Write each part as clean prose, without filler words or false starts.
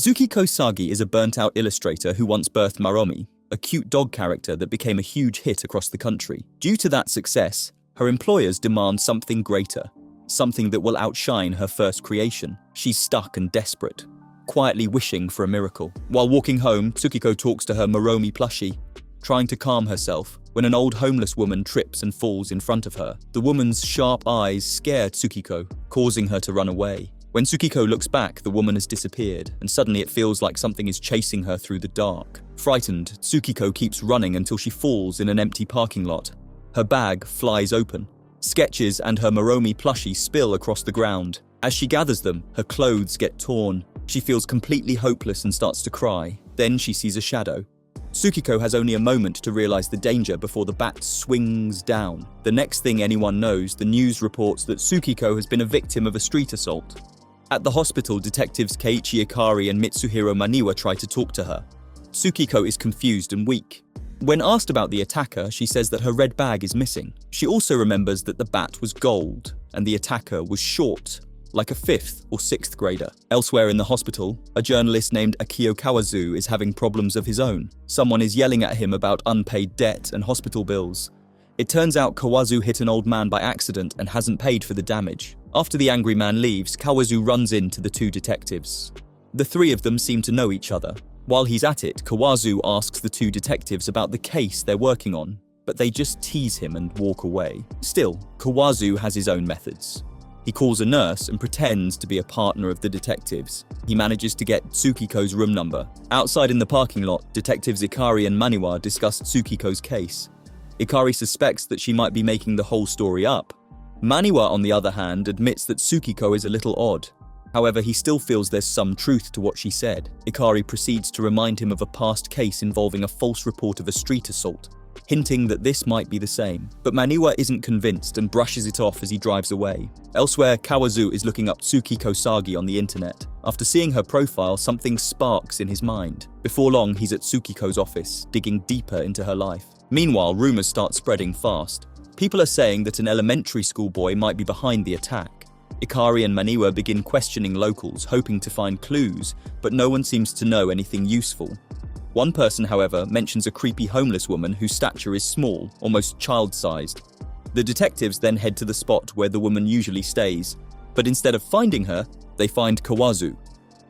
Tsukiko Sagi is a burnt-out illustrator who once birthed Maromi, a cute dog character that became a huge hit across the country. Due to that success, her employers demand something greater, something that will outshine her first creation. She's stuck and desperate, quietly wishing for a miracle. While walking home, Tsukiko talks to her Maromi plushie, trying to calm herself, when an old homeless woman trips and falls in front of her. The woman's sharp eyes scare Tsukiko, causing her to run away. When Tsukiko looks back, the woman has disappeared, and suddenly it feels like something is chasing her through the dark. Frightened, Tsukiko keeps running until she falls in an empty parking lot. Her bag flies open. Sketches and her Maromi plushie spill across the ground. As she gathers them, her clothes get torn. She feels completely hopeless and starts to cry. Then she sees a shadow. Tsukiko has only a moment to realize the danger before the bat swings down. The next thing anyone knows, the news reports that Tsukiko has been a victim of a street assault. At the hospital, detectives Keiichi Ikari and Mitsuhiro Maniwa try to talk to her. Tsukiko is confused and weak. When asked about the attacker, she says that her red bag is missing. She also remembers that the bat was gold, and the attacker was short, like a 5th or 6th grader. Elsewhere in the hospital, a journalist named Akio Kawazu is having problems of his own. Someone is yelling at him about unpaid debt and hospital bills. It turns out Kawazu hit an old man by accident and hasn't paid for the damage. After the angry man leaves, Kawazu runs into the two detectives. The three of them seem to know each other. While he's at it, Kawazu asks the two detectives about the case they're working on, but they just tease him and walk away. Still, Kawazu has his own methods. He calls a nurse and pretends to be a partner of the detectives. He manages to get Tsukiko's room number. Outside in the parking lot, detectives Ikari and Maniwa discuss Tsukiko's case. Ikari suspects that she might be making the whole story up. Maniwa, on the other hand, admits that Tsukiko is a little odd. However, he still feels there's some truth to what she said. Ikari proceeds to remind him of a past case involving a false report of a street assault, hinting that this might be the same. But Maniwa isn't convinced and brushes it off as he drives away. Elsewhere, Kawazu is looking up Tsukiko Sagi on the internet. After seeing her profile, something sparks in his mind. Before long, he's at Tsukiko's office, digging deeper into her life. Meanwhile, rumors start spreading fast. People are saying that an elementary school boy might be behind the attack. Ikari and Maniwa begin questioning locals, hoping to find clues, but no one seems to know anything useful. One person, however, mentions a creepy homeless woman whose stature is small, almost child-sized. The detectives then head to the spot where the woman usually stays, but instead of finding her, they find Kawazu.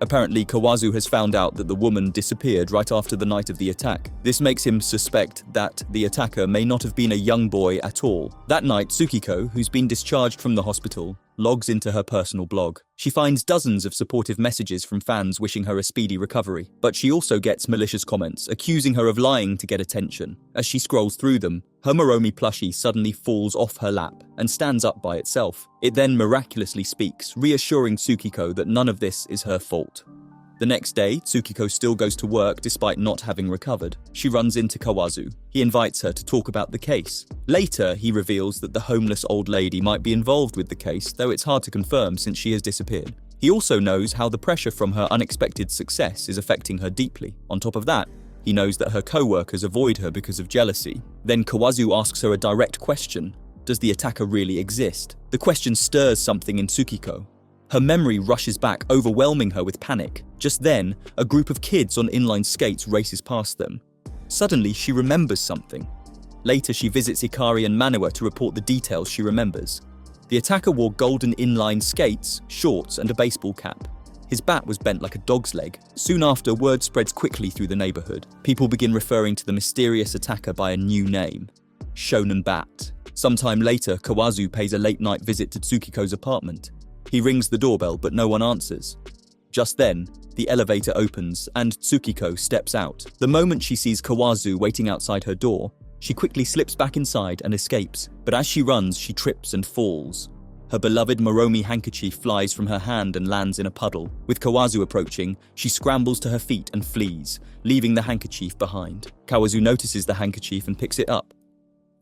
Apparently, Kawazu has found out that the woman disappeared right after the night of the attack. This makes him suspect that the attacker may not have been a young boy at all. That night, Tsukiko, who's been discharged from the hospital, logs into her personal blog. She finds dozens of supportive messages from fans wishing her a speedy recovery, but she also gets malicious comments accusing her of lying to get attention. As she scrolls through them, her Maromi plushie suddenly falls off her lap and stands up by itself. It then miraculously speaks, reassuring Tsukiko that none of this is her fault. The next day, Tsukiko still goes to work despite not having recovered. She runs into Kawazu. He invites her to talk about the case. Later, he reveals that the homeless old lady might be involved with the case, though it's hard to confirm since she has disappeared. He also knows how the pressure from her unexpected success is affecting her deeply. On top of that, he knows that her co-workers avoid her because of jealousy. Then Kawazu asks her a direct question. Does the attacker really exist? The question stirs something in Tsukiko. Her memory rushes back, overwhelming her with panic. Just then, a group of kids on inline skates races past them. Suddenly, she remembers something. Later, she visits Ikari and Maniwa to report the details she remembers. The attacker wore golden inline skates, shorts, and a baseball cap. His bat was bent like a dog's leg. Soon after, word spreads quickly through the neighborhood. People begin referring to the mysterious attacker by a new name, Shonenbat. Sometime later, Kawazu pays a late-night visit to Tsukiko's apartment. He rings the doorbell, but no one answers. Just then, the elevator opens and Tsukiko steps out. The moment she sees Kawazu waiting outside her door, she quickly slips back inside and escapes. But as she runs, she trips and falls. Her beloved Maromi handkerchief flies from her hand and lands in a puddle. With Kawazu approaching, she scrambles to her feet and flees, leaving the handkerchief behind. Kawazu notices the handkerchief and picks it up.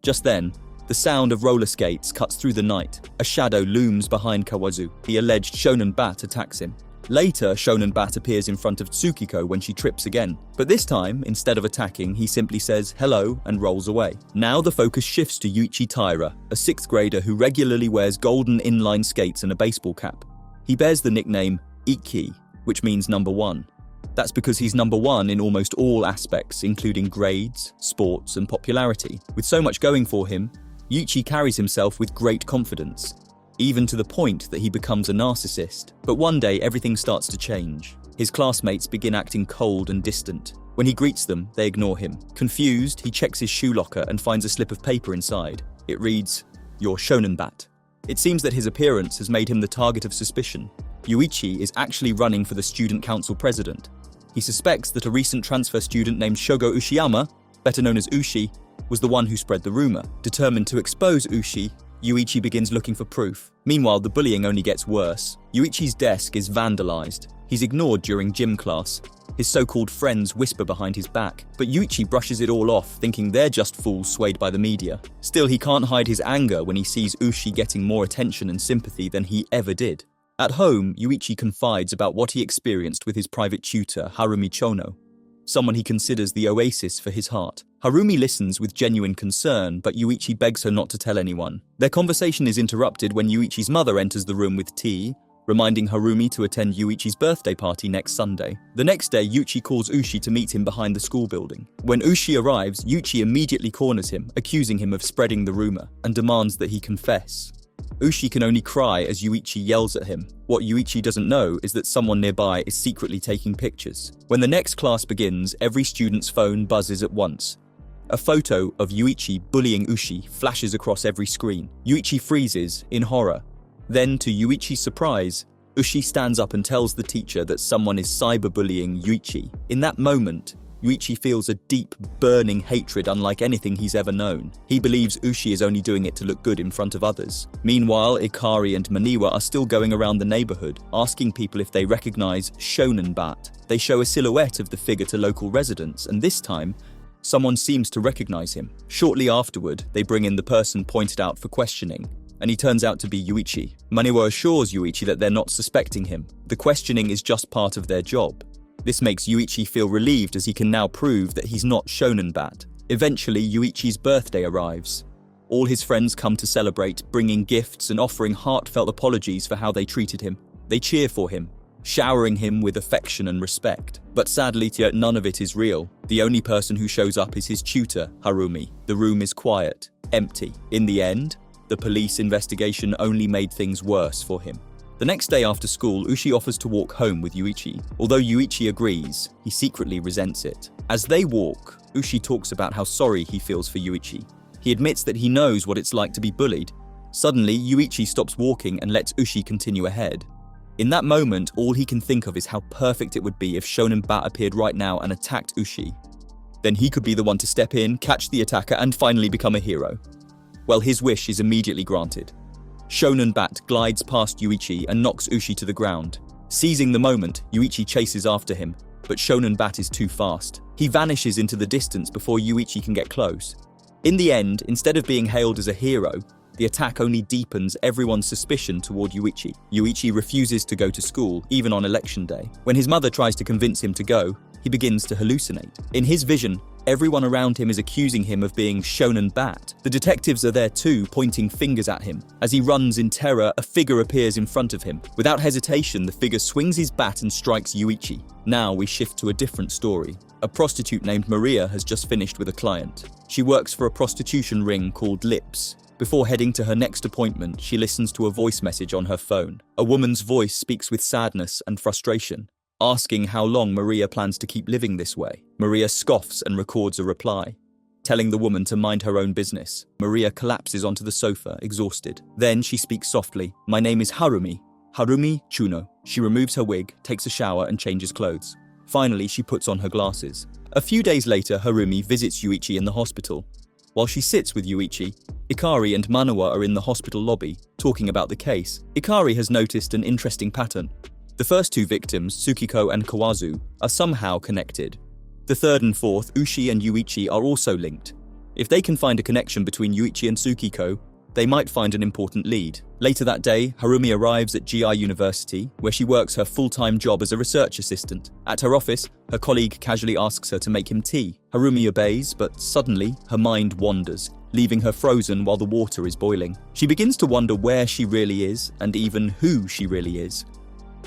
Just then, the sound of roller skates cuts through the night. A shadow looms behind Kawazu. The alleged Shonenbat attacks him. Later, Shonenbat appears in front of Tsukiko when she trips again. But this time, instead of attacking, he simply says hello and rolls away. Now the focus shifts to Yuichi Taira, a 6th grader who regularly wears golden inline skates and a baseball cap. He bears the nickname Ikki, which means number 1. That's because he's number one in almost all aspects, including grades, sports, and popularity. With so much going for him, Yuichi carries himself with great confidence, even to the point that he becomes a narcissist. But one day, everything starts to change. His classmates begin acting cold and distant. When he greets them, they ignore him. Confused, he checks his shoe locker and finds a slip of paper inside. It reads, "Your Shonenbat." It seems that his appearance has made him the target of suspicion. Yuichi is actually running for the student council president. He suspects that a recent transfer student named Shogo Ushiyama, better known as Ushi, was the one who spread the rumor. Determined to expose Ushi, Yuichi begins looking for proof. Meanwhile, the bullying only gets worse. Yuichi's desk is vandalized. He's ignored during gym class. His so-called friends whisper behind his back, but Yuichi brushes it all off, thinking they're just fools swayed by the media. Still, he can't hide his anger when he sees Ushi getting more attention and sympathy than he ever did. At home, Yuichi confides about what he experienced with his private tutor, Harumi Chono, someone he considers the oasis for his heart. Harumi listens with genuine concern, but Yuichi begs her not to tell anyone. Their conversation is interrupted when Yuichi's mother enters the room with tea, reminding Harumi to attend Yuichi's birthday party next Sunday. The next day, Yuichi calls Ushi to meet him behind the school building. When Ushi arrives, Yuichi immediately corners him, accusing him of spreading the rumor, and demands that he confess. Ushi can only cry as Yuichi yells at him. What Yuichi doesn't know is that someone nearby is secretly taking pictures. When the next class begins, every student's phone buzzes at once. A photo of Yuichi bullying Ushi flashes across every screen. Yuichi freezes in horror. Then, to Yuichi's surprise, Ushi stands up and tells the teacher that someone is cyberbullying Yuichi. In that moment, Yuichi feels a deep, burning hatred unlike anything he's ever known. He believes Ushi is only doing it to look good in front of others. Meanwhile, Ikari and Maniwa are still going around the neighborhood, asking people if they recognize Shonenbat. They show a silhouette of the figure to local residents, and this time, someone seems to recognize him. Shortly afterward, they bring in the person pointed out for questioning, and he turns out to be Yuichi. Maniwa assures Yuichi that they're not suspecting him. The questioning is just part of their job. This makes Yuichi feel relieved as he can now prove that he's not Shonenbat. Eventually, Yuichi's birthday arrives. All his friends come to celebrate, bringing gifts and offering heartfelt apologies for how they treated him. They cheer for him, showering him with affection and respect. But sadly, none of it is real. The only person who shows up is his tutor, Harumi. The room is quiet, empty. In the end, the police investigation only made things worse for him. The next day after school, Ushi offers to walk home with Yuichi. Although Yuichi agrees, he secretly resents it. As they walk, Ushi talks about how sorry he feels for Yuichi. He admits that he knows what it's like to be bullied. Suddenly, Yuichi stops walking and lets Ushi continue ahead. In that moment, all he can think of is how perfect it would be if Shonenbat appeared right now and attacked Ushi. Then he could be the one to step in, catch the attacker, and finally become a hero. Well, his wish is immediately granted. Shonenbat glides past Yuichi and knocks Ushi to the ground. Seizing the moment, Yuichi chases after him, but Shonenbat is too fast. He vanishes into the distance before Yuichi can get close. In the end, instead of being hailed as a hero, the attack only deepens everyone's suspicion toward Yuichi. Yuichi refuses to go to school, even on election day. When his mother tries to convince him to go, he begins to hallucinate. In his vision, everyone around him is accusing him of being Shonenbat. The detectives are there too, pointing fingers at him. As he runs in terror, a figure appears in front of him. Without hesitation, the figure swings his bat and strikes Yuichi. Now we shift to a different story. A prostitute named Maria has just finished with a client. She works for a prostitution ring called Lips. Before heading to her next appointment, she listens to a voice message on her phone. A woman's voice speaks with sadness and frustration, asking how long Maria plans to keep living this way. Maria scoffs and records a reply, telling the woman to mind her own business. Maria collapses onto the sofa, exhausted. Then she speaks softly. "My name is Harumi. Harumi Chuno." She removes her wig, takes a shower, and changes clothes. Finally, she puts on her glasses. A few days later, Harumi visits Yuichi in the hospital. While she sits with Yuichi, Ikari and Manawa are in the hospital lobby, talking about the case. Ikari has noticed an interesting pattern. The first two victims, Tsukiko and Kawazu, are somehow connected. The third and fourth, Ushi and Yuichi, are also linked. If they can find a connection between Yuichi and Tsukiko, they might find an important lead. Later that day, Harumi arrives at GI University, where she works her full-time job as a research assistant. At her office, her colleague casually asks her to make him tea. Harumi obeys, but suddenly, her mind wanders, leaving her frozen while the water is boiling. She begins to wonder where she really is, and even who she really is.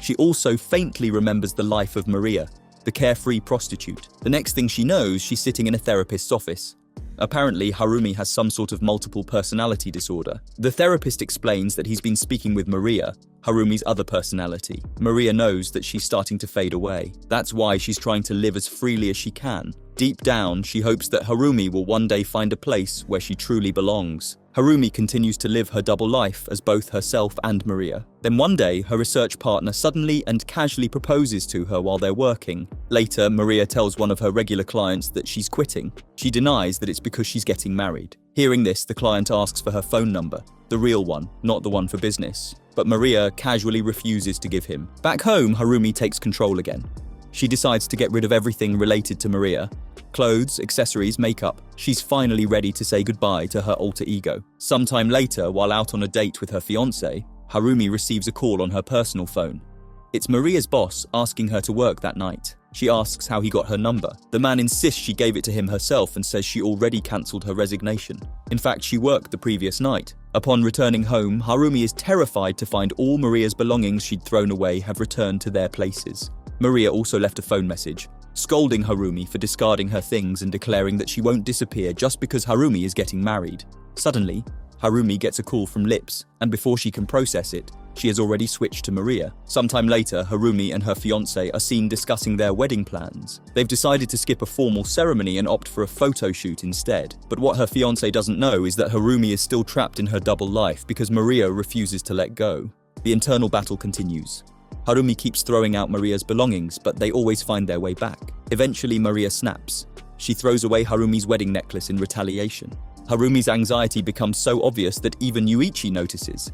She also faintly remembers the life of Maria, the carefree prostitute. The next thing she knows, she's sitting in a therapist's office. Apparently, Harumi has some sort of multiple personality disorder. The therapist explains that he's been speaking with Maria, Harumi's other personality. Maria knows that she's starting to fade away. That's why she's trying to live as freely as she can. Deep down, she hopes that Harumi will one day find a place where she truly belongs. Harumi continues to live her double life as both herself and Maria. Then one day, her research partner suddenly and casually proposes to her while they're working. Later, Maria tells one of her regular clients that she's quitting. She denies that it's because she's getting married. Hearing this, the client asks for her phone number, the real one, not the one for business. But Maria casually refuses to give him. Back home, Harumi takes control again. She decides to get rid of everything related to Maria. Clothes, accessories, makeup. She's finally ready to say goodbye to her alter ego. Sometime later, while out on a date with her fiancé, Harumi receives a call on her personal phone. It's Maria's boss asking her to work that night. She asks how he got her number. The man insists she gave it to him herself and says she already cancelled her resignation. In fact, she worked the previous night. Upon returning home, Harumi is terrified to find all Maria's belongings she'd thrown away have returned to their places. Maria also left a phone message, scolding Harumi for discarding her things and declaring that she won't disappear just because Harumi is getting married. Suddenly, Harumi gets a call from Lips, and before she can process it, she has already switched to Maria. Sometime later, Harumi and her fiancé are seen discussing their wedding plans. They've decided to skip a formal ceremony and opt for a photo shoot instead. But what her fiancé doesn't know is that Harumi is still trapped in her double life because Maria refuses to let go. The internal battle continues. Harumi keeps throwing out Maria's belongings, but they always find their way back. Eventually, Maria snaps. She throws away Harumi's wedding necklace in retaliation. Harumi's anxiety becomes so obvious that even Yuichi notices.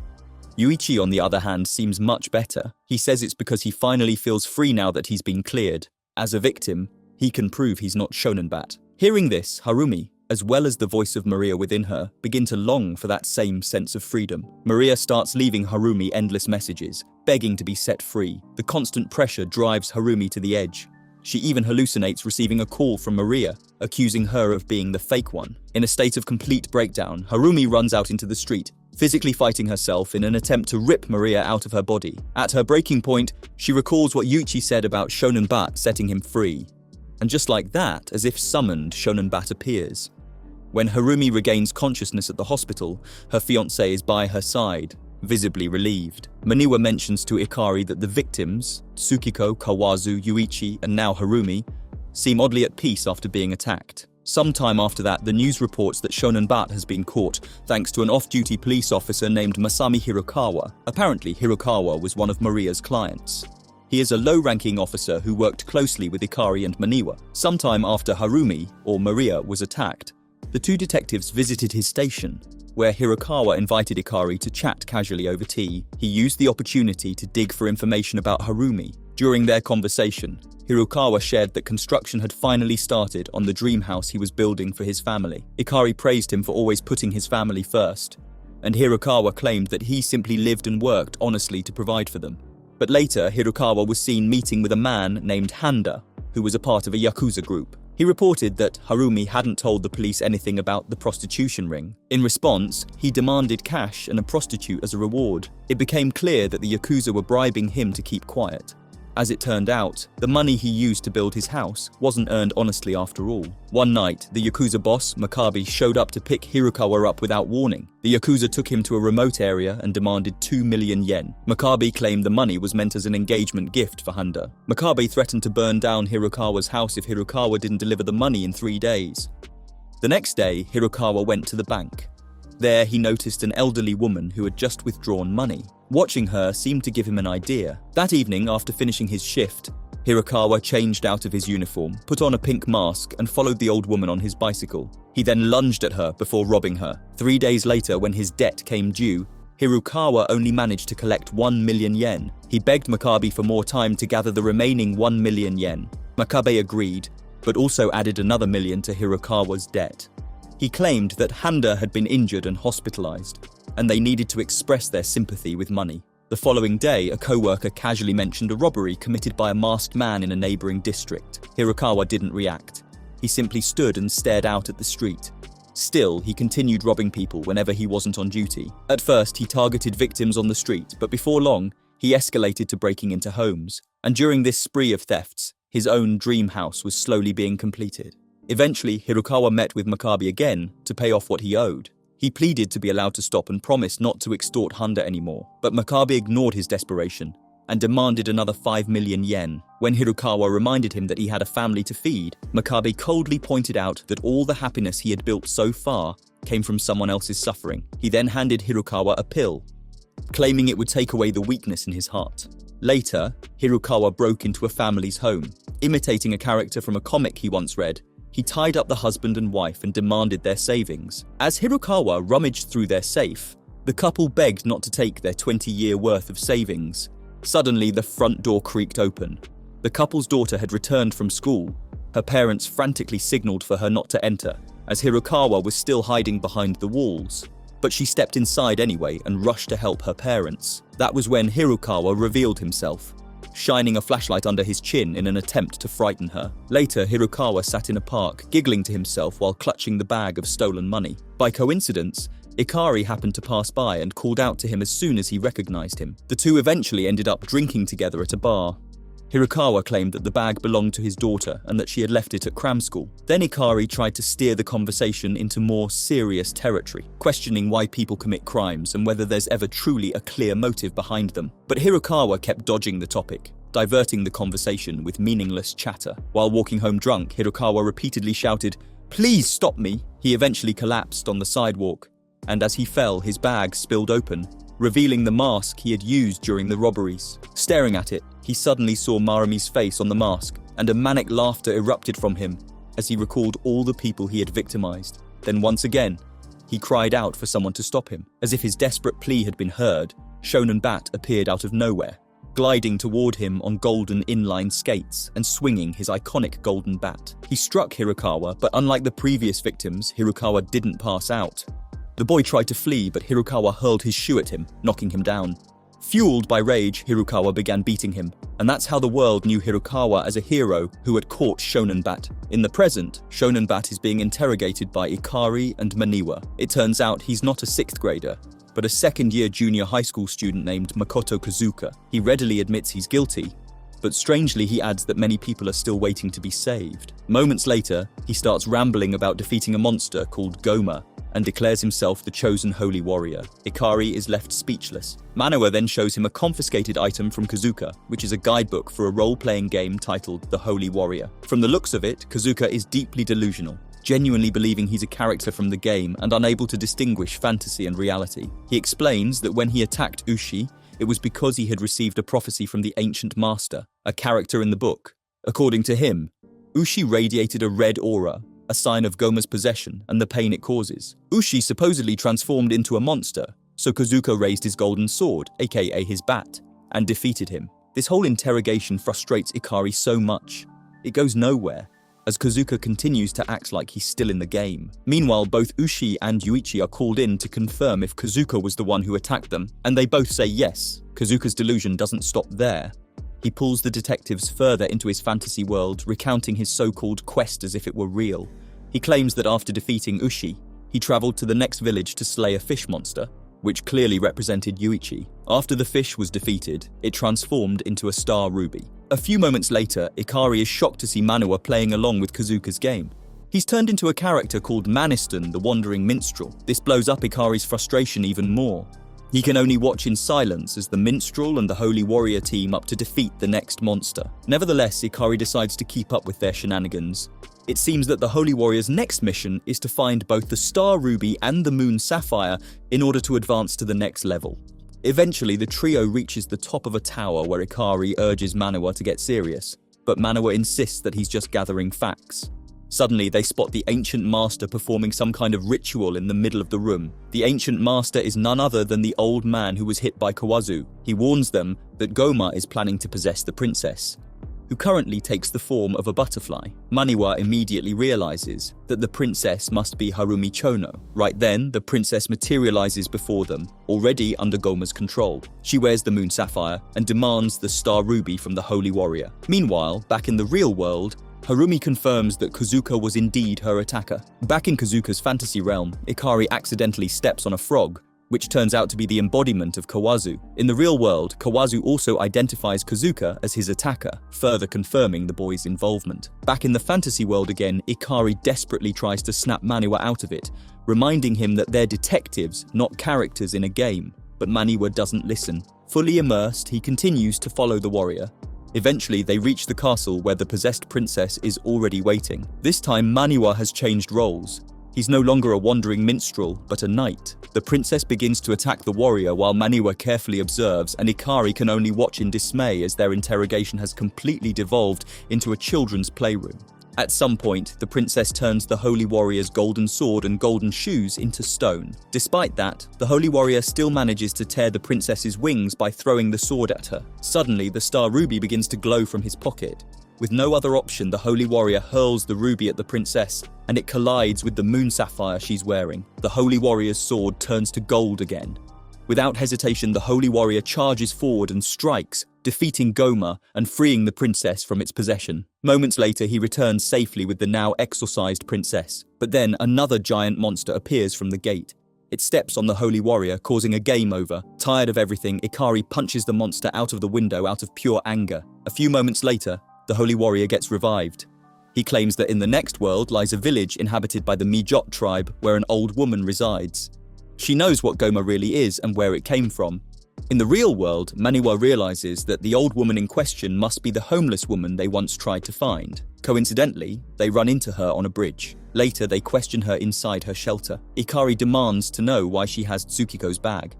Yuichi, on the other hand, seems much better. He says it's because he finally feels free now that he's been cleared. As a victim, he can prove he's not Shonenbat. Hearing this, Harumi, as well as the voice of Maria within her, begin to long for that same sense of freedom. Maria starts leaving Harumi endless messages, begging to be set free. The constant pressure drives Harumi to the edge. She even hallucinates receiving a call from Maria, accusing her of being the fake one. In a state of complete breakdown, Harumi runs out into the street, physically fighting herself in an attempt to rip Maria out of her body. At her breaking point, she recalls what Yuichi said about Shonenbat setting him free. And just like that, as if summoned, Shonenbat appears. When Harumi regains consciousness at the hospital, her fiancé is by her side, visibly relieved. Maniwa mentions to Ikari that the victims, Tsukiko, Kawazu, Yuichi, and now Harumi, seem oddly at peace after being attacked. Sometime after that, the news reports that Shonenbat has been caught thanks to an off-duty police officer named Masami Hiokawa. Apparently, Hiokawa was one of Maria's clients. He is a low-ranking officer who worked closely with Ikari and Maniwa. Sometime after Harumi, or Maria, was attacked, the two detectives visited his station, where Hiokawa invited Ikari to chat casually over tea. He used the opportunity to dig for information about Harumi. During their conversation, Hiokawa shared that construction had finally started on the dream house he was building for his family. Ikari praised him for always putting his family first, and Hiokawa claimed that he simply lived and worked honestly to provide for them. But later, Hiokawa was seen meeting with a man named Handa, who was a part of a Yakuza group. He reported that Harumi hadn't told the police anything about the prostitution ring. In response, he demanded cash and a prostitute as a reward. It became clear that the Yakuza were bribing him to keep quiet. As it turned out, the money he used to build his house wasn't earned honestly after all. One night, the Yakuza boss, Makabe, showed up to pick Hiokawa up without warning. The Yakuza took him to a remote area and demanded 2 million yen. Makabe claimed the money was meant as an engagement gift for Handa. Makabe threatened to burn down Hiokawa's house if Hiokawa didn't deliver the money in 3 days. The next day, Hiokawa went to the bank. There, he noticed an elderly woman who had just withdrawn money. Watching her seemed to give him an idea. That evening, after finishing his shift, Hiokawa changed out of his uniform, put on a pink mask, and followed the old woman on his bicycle. He then lunged at her before robbing her. 3 days later, when his debt came due, Hiokawa only managed to collect 1 million yen. He begged Makabe for more time to gather the remaining 1 million yen. Makabe agreed, but also added another million to Hiokawa's debt. He claimed that Handa had been injured and hospitalized, and they needed to express their sympathy with money. The following day, a co-worker casually mentioned a robbery committed by a masked man in a neighboring district. Hiokawa didn't react. He simply stood and stared out at the street. Still, he continued robbing people whenever he wasn't on duty. At first, he targeted victims on the street, but before long, he escalated to breaking into homes. And during this spree of thefts, His own dream house was slowly being completed. Eventually, Hiokawa met with Makabe again to pay off what he owed. He pleaded to be allowed to stop and promised not to extort Honda anymore, but Makabe ignored his desperation and demanded another 5 million yen. When Hiokawa reminded him that he had a family to feed, Makabe coldly pointed out that all the happiness he had built so far came from someone else's suffering. He then handed Hiokawa a pill, claiming it would take away the weakness in his heart. Later, Hiokawa broke into a family's home. Imitating a character from a comic he once read, he tied up the husband and wife and demanded their savings. As Hiokawa rummaged through their safe, the couple begged not to take their 20-year worth of savings. Suddenly, the front door creaked open. The couple's daughter had returned from school. Her parents frantically signaled for her not to enter, as Hiokawa was still hiding behind the walls. But she stepped inside anyway and rushed to help her parents. That was when Hiokawa revealed himself, shining a flashlight under his chin in an attempt to frighten her. Later, Hiokawa sat in a park, giggling to himself while clutching the bag of stolen money. By coincidence, Ikari happened to pass by and called out to him as soon as he recognized him. The two eventually ended up drinking together at a bar. Hiokawa claimed that the bag belonged to his daughter and that she had left it at cram school. Then Ikari tried to steer the conversation into more serious territory, questioning why people commit crimes and whether there's ever truly a clear motive behind them. But Hiokawa kept dodging the topic, diverting the conversation with meaningless chatter. While walking home drunk, Hiokawa repeatedly shouted, "Please stop me!" He eventually collapsed on the sidewalk, and as he fell, his bag spilled open, revealing the mask he had used during the robberies. Staring at it, he suddenly saw Marumi's face on the mask, and a manic laughter erupted from him as he recalled all the people he had victimized. Then once again, he cried out for someone to stop him. As if his desperate plea had been heard, Shonenbat appeared out of nowhere, gliding toward him on golden inline skates and swinging his iconic golden bat. He struck Hiokawa, but unlike the previous victims, Hiokawa didn't pass out. The boy tried to flee, but Hiokawa hurled his shoe at him, knocking him down. Fueled by rage, Hiokawa began beating him, and that's how the world knew Hiokawa as a hero who had caught Shonenbat. In the present, Shonenbat is being interrogated by Ikari and Maniwa. It turns out he's not a 6th grader, but a second-year junior high school student named Makoto Kazuka. He readily admits he's guilty, but strangely he adds that many people are still waiting to be saved. Moments later, he starts rambling about defeating a monster called Goma, and declares himself the chosen holy warrior. Ikari is left speechless. Maniwa then shows him a confiscated item from Kazuka, which is a guidebook for a role-playing game titled The Holy Warrior. From the looks of it, Kazuka is deeply delusional, genuinely believing he's a character from the game and unable to distinguish fantasy and reality. He explains that when he attacked Ushi, it was because he had received a prophecy from the Ancient Master, a character in the book. According to him, Ushi radiated a red aura, a sign of Goma's possession and the pain it causes. Ushi supposedly transformed into a monster, so Kazuka raised his golden sword, aka his bat, and defeated him. This whole interrogation frustrates Ikari so much. It goes nowhere, as Kazuka continues to act like he's still in the game. Meanwhile, both Ushi and Yuichi are called in to confirm if Kazuka was the one who attacked them, and they both say yes. Kazuka's delusion doesn't stop there. He pulls the detectives further into his fantasy world, recounting his so-called quest as if it were real. He claims that after defeating Ushi, he traveled to the next village to slay a fish monster, which clearly represented Yuichi. After the fish was defeated, it transformed into a star ruby. A few moments later, Ikari is shocked to see Maniwa playing along with Kazuka's game. He's turned into a character called Maniston, the Wandering Minstrel. This blows up Ikari's frustration even more. He can only watch in silence as the minstrel and the holy warrior team up to defeat the next monster. Nevertheless, Ikari decides to keep up with their shenanigans. It seems that the holy warrior's next mission is to find both the star ruby and the moon sapphire in order to advance to the next level. Eventually, the trio reaches the top of a tower where Ikari urges Maniwa to get serious, but Maniwa insists that he's just gathering facts. Suddenly, they spot the Ancient Master performing some kind of ritual in the middle of the room. The Ancient Master is none other than the old man who was hit by Kawazu. He warns them that Goma is planning to possess the princess, who currently takes the form of a butterfly. Maniwa immediately realizes that the princess must be Harumi Chono. Right then, the princess materializes before them, already under Goma's control. She wears the moon sapphire and demands the star ruby from the holy warrior. Meanwhile, back in the real world, Harumi confirms that Kazuka was indeed her attacker. Back in Kazuka's fantasy realm, Ikari accidentally steps on a frog, which turns out to be the embodiment of Kawazu. In the real world, Kawazu also identifies Kazuka as his attacker, further confirming the boy's involvement. Back in the fantasy world again, Ikari desperately tries to snap Maniwa out of it, reminding him that they're detectives, not characters in a game. But Maniwa doesn't listen. Fully immersed, he continues to follow the warrior. Eventually, they reach the castle where the possessed princess is already waiting. This time, Maniwa has changed roles. He's no longer a wandering minstrel, but a knight. The princess begins to attack the warrior while Maniwa carefully observes, and Ikari can only watch in dismay as their interrogation has completely devolved into a children's playroom. At some point, the princess turns the holy warrior's golden sword and golden shoes into stone. Despite that, the holy warrior still manages to tear the princess's wings by throwing the sword at her. Suddenly, the star ruby begins to glow from his pocket. With no other option, the holy warrior hurls the ruby at the princess, and it collides with the moon sapphire she's wearing. The holy warrior's sword turns to gold again. Without hesitation, the holy warrior charges forward and strikes, defeating Goma and freeing the princess from its possession. Moments later, he returns safely with the now exorcised princess. But then another giant monster appears from the gate. It steps on the holy warrior, causing a game over. Tired of everything, Ikari punches the monster out of the window out of pure anger. A few moments later, the holy warrior gets revived. He claims that in the next world lies a village inhabited by the Mijot tribe where an old woman resides. She knows what Goma really is and where it came from. In the real world, Maniwa realizes that the old woman in question must be the homeless woman they once tried to find. Coincidentally, they run into her on a bridge. Later, they question her inside her shelter. Ikari demands to know why she has Tsukiko's bag.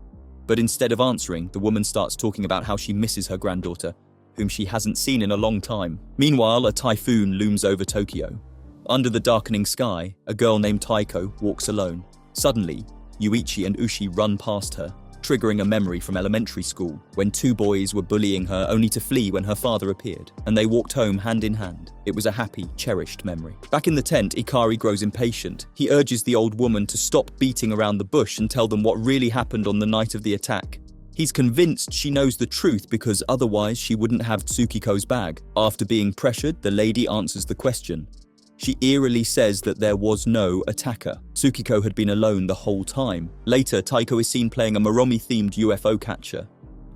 But instead of answering, the woman starts talking about how she misses her granddaughter, whom she hasn't seen in a long time. Meanwhile, a typhoon looms over Tokyo. Under the darkening sky, a girl named Taiko walks alone. Suddenly, Yuichi and Ushi run past her, triggering a memory from elementary school, when two boys were bullying her only to flee when her father appeared, and they walked home hand in hand. It was a happy, cherished memory. Back in the tent, Ikari grows impatient. He urges the old woman to stop beating around the bush and tell them what really happened on the night of the attack. He's convinced she knows the truth because otherwise she wouldn't have Tsukiko's bag. After being pressured, the lady answers the question. She eerily says that there was no attacker. Tsukiko had been alone the whole time. Later, Taiko is seen playing a Maromi-themed UFO catcher.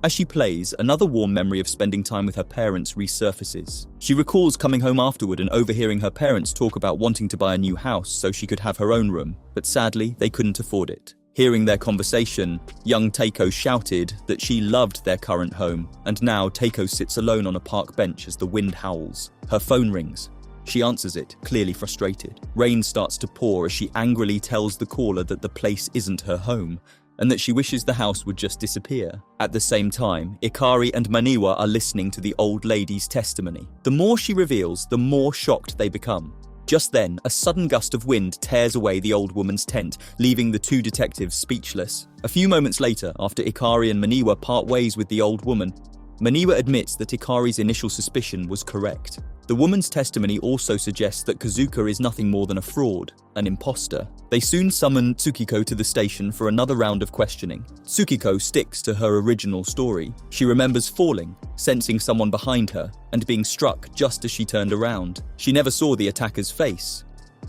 As she plays, another warm memory of spending time with her parents resurfaces. She recalls coming home afterward and overhearing her parents talk about wanting to buy a new house so she could have her own room, but sadly, they couldn't afford it. Hearing their conversation, young Taiko shouted that she loved their current home, and now Taiko sits alone on a park bench as the wind howls. Her phone rings. She answers it, clearly frustrated. Rain starts to pour as she angrily tells the caller that the place isn't her home, and that she wishes the house would just disappear. At the same time, Ikari and Maniwa are listening to the old lady's testimony. The more she reveals, the more shocked they become. Just then, a sudden gust of wind tears away the old woman's tent, leaving the two detectives speechless. A few moments later, after Ikari and Maniwa part ways with the old woman, Maniwa admits that Ikari's initial suspicion was correct. The woman's testimony also suggests that Kazuka is nothing more than a fraud, an imposter. They soon summon Tsukiko to the station for another round of questioning. Tsukiko sticks to her original story. She remembers falling, sensing someone behind her, and being struck just as she turned around. She never saw the attacker's face,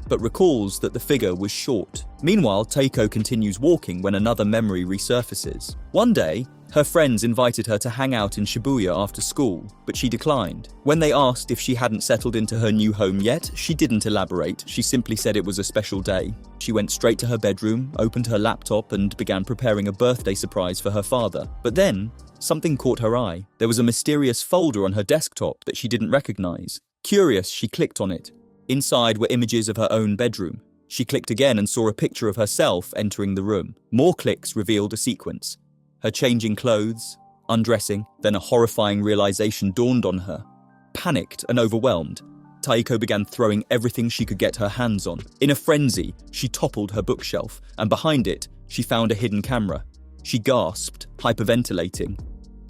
but recalls that the figure was short. Meanwhile, Taiko continues walking when another memory resurfaces. One day, her friends invited her to hang out in Shibuya after school, but she declined. When they asked if she hadn't settled into her new home yet, she didn't elaborate. She simply said it was a special day. She went straight to her bedroom, opened her laptop, and began preparing a birthday surprise for her father. But then, something caught her eye. There was a mysterious folder on her desktop that she didn't recognize. Curious, she clicked on it. Inside were images of her own bedroom. She clicked again and saw a picture of herself entering the room. More clicks revealed a sequence. Her changing clothes, undressing, then a horrifying realization dawned on her. Panicked and overwhelmed, Taiko began throwing everything she could get her hands on. In a frenzy, she toppled her bookshelf, and behind it, she found a hidden camera. She gasped, hyperventilating.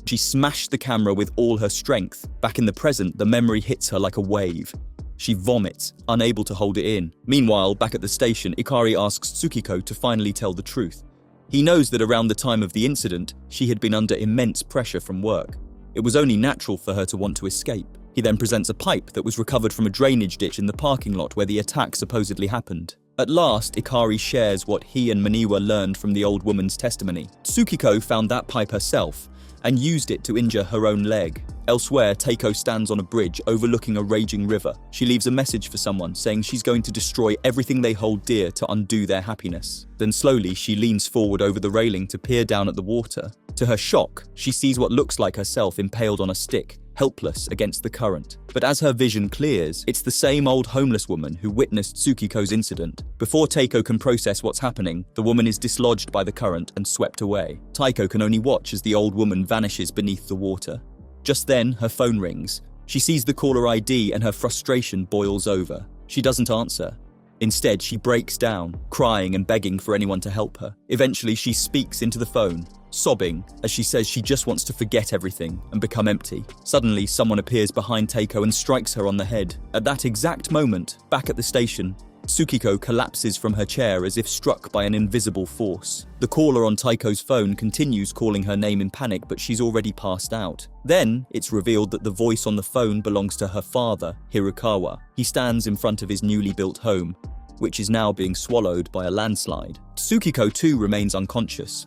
She smashed the camera with all her strength. Back in the present, the memory hits her like a wave. She vomits, unable to hold it in. Meanwhile, back at the station, Ikari asks Tsukiko to finally tell the truth. He knows that around the time of the incident, she had been under immense pressure from work. It was only natural for her to want to escape. He then presents a pipe that was recovered from a drainage ditch in the parking lot where the attack supposedly happened. At last, Ikari shares what he and Maniwa learned from the old woman's testimony. Tsukiko found that pipe herself and used it to injure her own leg. Elsewhere, Teiko stands on a bridge overlooking a raging river. She leaves a message for someone saying she's going to destroy everything they hold dear to undo their happiness. Then slowly, she leans forward over the railing to peer down at the water. To her shock, she sees what looks like herself impaled on a stick, helpless against the current. But as her vision clears, it's the same old homeless woman who witnessed Tsukiko's incident. Before Teiko can process what's happening, the woman is dislodged by the current and swept away. Teiko can only watch as the old woman vanishes beneath the water. Just then, her phone rings. She sees the caller ID and her frustration boils over. She doesn't answer. Instead, she breaks down, crying and begging for anyone to help her. Eventually, she speaks into the phone, sobbing as she says she just wants to forget everything and become empty. Suddenly, someone appears behind Teiko and strikes her on the head. At that exact moment, back at the station, Tsukiko collapses from her chair as if struck by an invisible force. The caller on Taiko's phone continues calling her name in panic, but she's already passed out. Then, it's revealed that the voice on the phone belongs to her father, Hiokawa. He stands in front of his newly built home, which is now being swallowed by a landslide. Tsukiko too remains unconscious.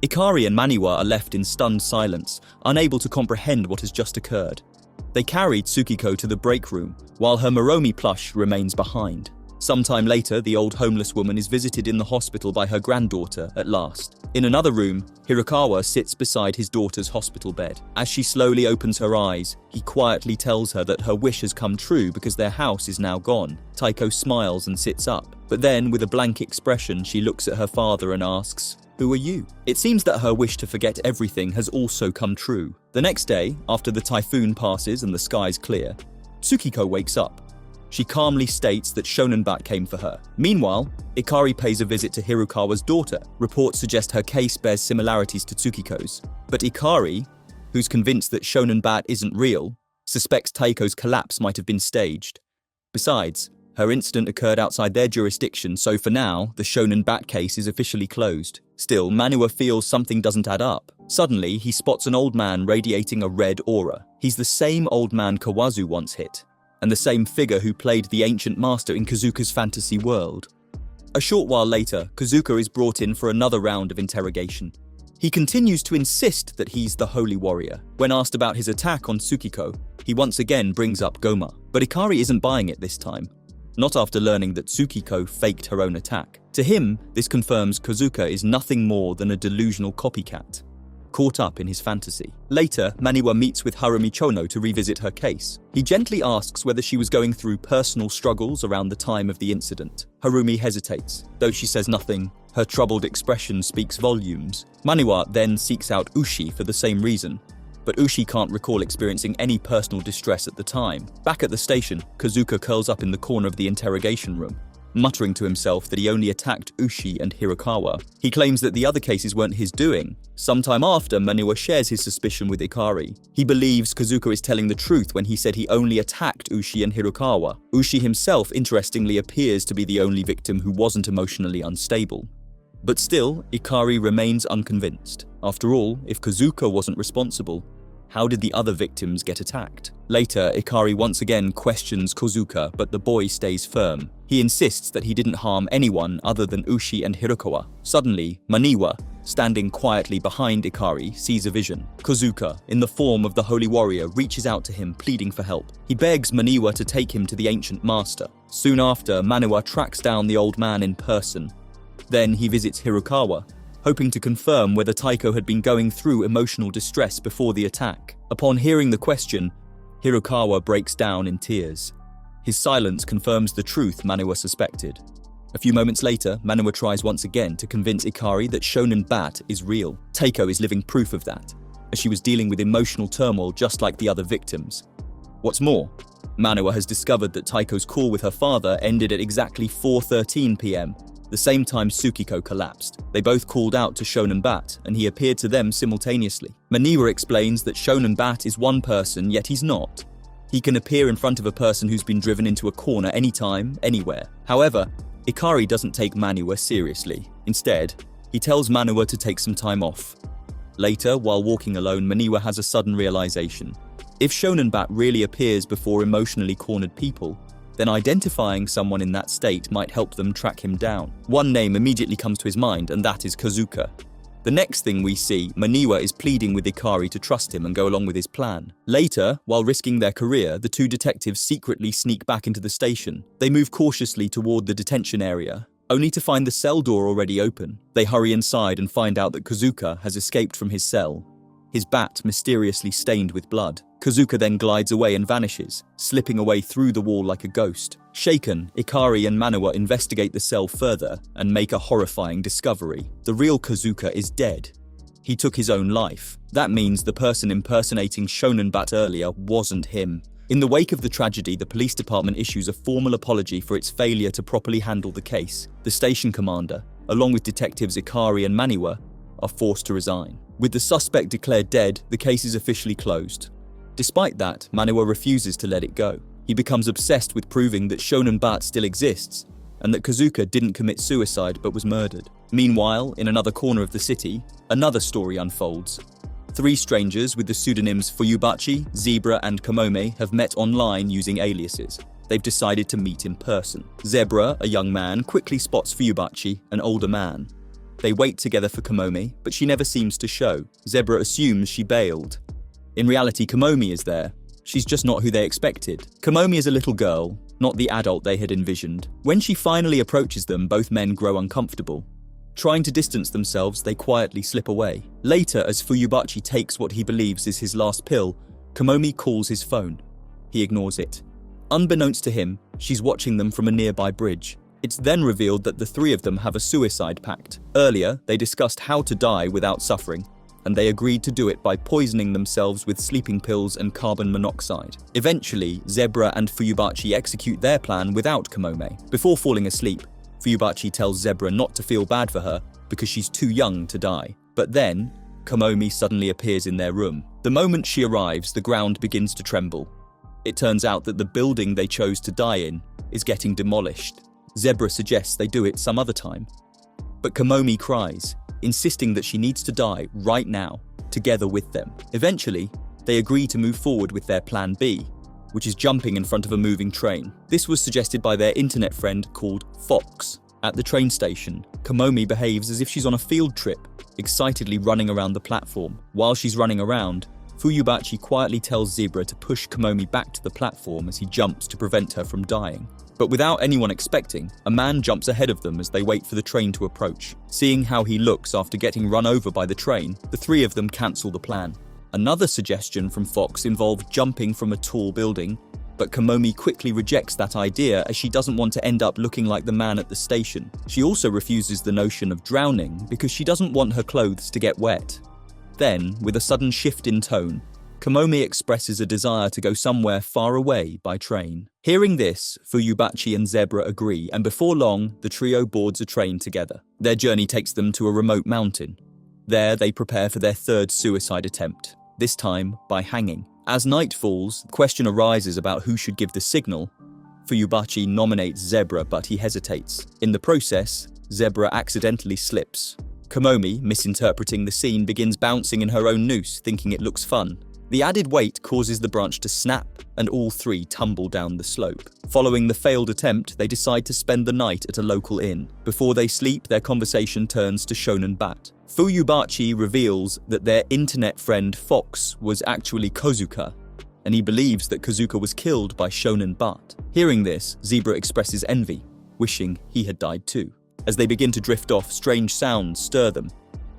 Ikari and Maniwa are left in stunned silence, unable to comprehend what has just occurred. They carry Tsukiko to the break room, while her Maromi plush remains behind. Sometime later, the old homeless woman is visited in the hospital by her granddaughter at last. In another room, Hiokawa sits beside his daughter's hospital bed. As she slowly opens her eyes, he quietly tells her that her wish has come true because their house is now gone. Teiko smiles and sits up, but then with a blank expression, she looks at her father and asks, "Who are you?" It seems that her wish to forget everything has also come true. The next day, after the typhoon passes and the skies clear, Tsukiko wakes up. She calmly states that Shonenbat came for her. Meanwhile, Ikari pays a visit to Hiokawa's daughter. Reports suggest her case bears similarities to Tsukiko's. But Ikari, who's convinced that Shonenbat isn't real, suspects Taiko's collapse might have been staged. Besides, her incident occurred outside their jurisdiction, so for now, the Shonenbat case is officially closed. Still, Maniwa feels something doesn't add up. Suddenly, he spots an old man radiating a red aura. He's the same old man Kawazu once hit, and the same figure who played the ancient master in Kazuka's fantasy world. A short while later, Kazuka is brought in for another round of interrogation. He continues to insist that he's the holy warrior. When asked about his attack on Tsukiko, he once again brings up Goma. But Ikari isn't buying it this time, not after learning that Tsukiko faked her own attack. To him, this confirms Kazuka is nothing more than a delusional copycat, caught up in his fantasy. Later, Maniwa meets with Harumi Chono to revisit her case. He gently asks whether she was going through personal struggles around the time of the incident. Harumi hesitates. Though she says nothing, her troubled expression speaks volumes. Maniwa then seeks out Ushi for the same reason, but Ushi can't recall experiencing any personal distress at the time. Back at the station, Kazuka curls up in the corner of the interrogation room, muttering to himself that he only attacked Ushi and Hiokawa. He claims that the other cases weren't his doing. Sometime after, Maniwa shares his suspicion with Ikari. He believes Kazuka is telling the truth when he said he only attacked Ushi and Hiokawa. Ushi himself, interestingly, appears to be the only victim who wasn't emotionally unstable. But still, Ikari remains unconvinced. After all, if Kazuka wasn't responsible, how did the other victims get attacked? Later, Ikari once again questions Kazuka, but the boy stays firm. He insists that he didn't harm anyone other than Ushi and Hiokawa. Suddenly, Maniwa, standing quietly behind Ikari, sees a vision. Kazuka, in the form of the holy warrior, reaches out to him, pleading for help. He begs Maniwa to take him to the ancient master. Soon after, Maniwa tracks down the old man in person. Then he visits Hiokawa, hoping to confirm whether Taiko had been going through emotional distress before the attack. Upon hearing the question, Hiokawa breaks down in tears. His silence confirms the truth Maniwa suspected. A few moments later, Maniwa tries once again to convince Ikari that Shonenbat is real. Taiko is living proof of that, as she was dealing with emotional turmoil just like the other victims. What's more, Maniwa has discovered that Taiko's call with her father ended at exactly 4:13 p.m., the same time Tsukiko collapsed. They both called out to Shonenbat, and he appeared to them simultaneously. Maniwa explains that Shonenbat is one person, yet he's not. He can appear in front of a person who's been driven into a corner anytime, anywhere. However, Ikari doesn't take Maniwa seriously. Instead, he tells Maniwa to take some time off. Later, while walking alone, Maniwa has a sudden realization. If Shonenbat really appears before emotionally cornered people, then identifying someone in that state might help them track him down. One name immediately comes to his mind, and that is Kazuka. The next thing we see, Maniwa is pleading with Ikari to trust him and go along with his plan. Later, while risking their career, the two detectives secretly sneak back into the station. They move cautiously toward the detention area, only to find the cell door already open. They hurry inside and find out that Kazuka has escaped from his cell, his bat mysteriously stained with blood. Kazuka then glides away and vanishes, slipping away through the wall like a ghost. Shaken, Ikari and Maniwa investigate the cell further and make a horrifying discovery. The real Kazuka is dead. He took his own life. That means the person impersonating Shonenbat earlier wasn't him. In the wake of the tragedy, the police department issues a formal apology for its failure to properly handle the case. The station commander, along with detectives Ikari and Maniwa, are forced to resign. With the suspect declared dead, the case is officially closed. Despite that, Maniwa refuses to let it go. He becomes obsessed with proving that Shonenbat still exists, and that Kazuka didn't commit suicide but was murdered. Meanwhile, in another corner of the city, another story unfolds. Three strangers with the pseudonyms Fuyubachi, Zebra, and Kamome have met online using aliases. They've decided to meet in person. Zebra, a young man, quickly spots Fuyubachi, an older man. They wait together for Kamome, but she never seems to show. Zebra assumes she bailed. In reality, Kamome is there. She's just not who they expected. Kamome is a little girl, not the adult they had envisioned. When she finally approaches them, both men grow uncomfortable. Trying to distance themselves, they quietly slip away. Later, as Fuyubachi takes what he believes is his last pill, Kamome calls his phone. He ignores it. Unbeknownst to him, she's watching them from a nearby bridge. It's then revealed that the three of them have a suicide pact. Earlier, they discussed how to die without suffering, and they agreed to do it by poisoning themselves with sleeping pills and carbon monoxide. Eventually, Zebra and Fuyubachi execute their plan without Kamome. Before falling asleep, Fuyubachi tells Zebra not to feel bad for her because she's too young to die. But then, Kamome suddenly appears in their room. The moment she arrives, the ground begins to tremble. It turns out that the building they chose to die in is getting demolished. Zebra suggests they do it some other time. But Kamome cries, insisting that she needs to die right now, together with them. Eventually, they agree to move forward with their plan B, which is jumping in front of a moving train. This was suggested by their internet friend called Fox. At the train station, Kamome behaves as if she's on a field trip, excitedly running around the platform. While she's running around, Fuyubachi quietly tells Zebra to push Kamome back to the platform as he jumps to prevent her from dying. But without anyone expecting, a man jumps ahead of them as they wait for the train to approach. Seeing how he looks after getting run over by the train, the three of them cancel the plan. Another suggestion from Fox involved jumping from a tall building, but Kamome quickly rejects that idea as she doesn't want to end up looking like the man at the station. She also refuses the notion of drowning because she doesn't want her clothes to get wet. Then, with a sudden shift in tone, Kamome expresses a desire to go somewhere far away by train. Hearing this, Fuyubachi and Zebra agree, and before long, the trio boards a train together. Their journey takes them to a remote mountain. There, they prepare for their third suicide attempt, this time by hanging. As night falls, the question arises about who should give the signal. Fuyubachi nominates Zebra, but he hesitates. In the process, Zebra accidentally slips. Kamome, misinterpreting the scene, begins bouncing in her own noose, thinking it looks fun. The added weight causes the branch to snap, and all three tumble down the slope. Following the failed attempt, they decide to spend the night at a local inn. Before they sleep, their conversation turns to Shonenbat. Fuyubachi reveals that their internet friend Fox was actually Kazuka, and he believes that Kazuka was killed by Shonenbat. Hearing this, Zebra expresses envy, wishing he had died too. As they begin to drift off, strange sounds stir them.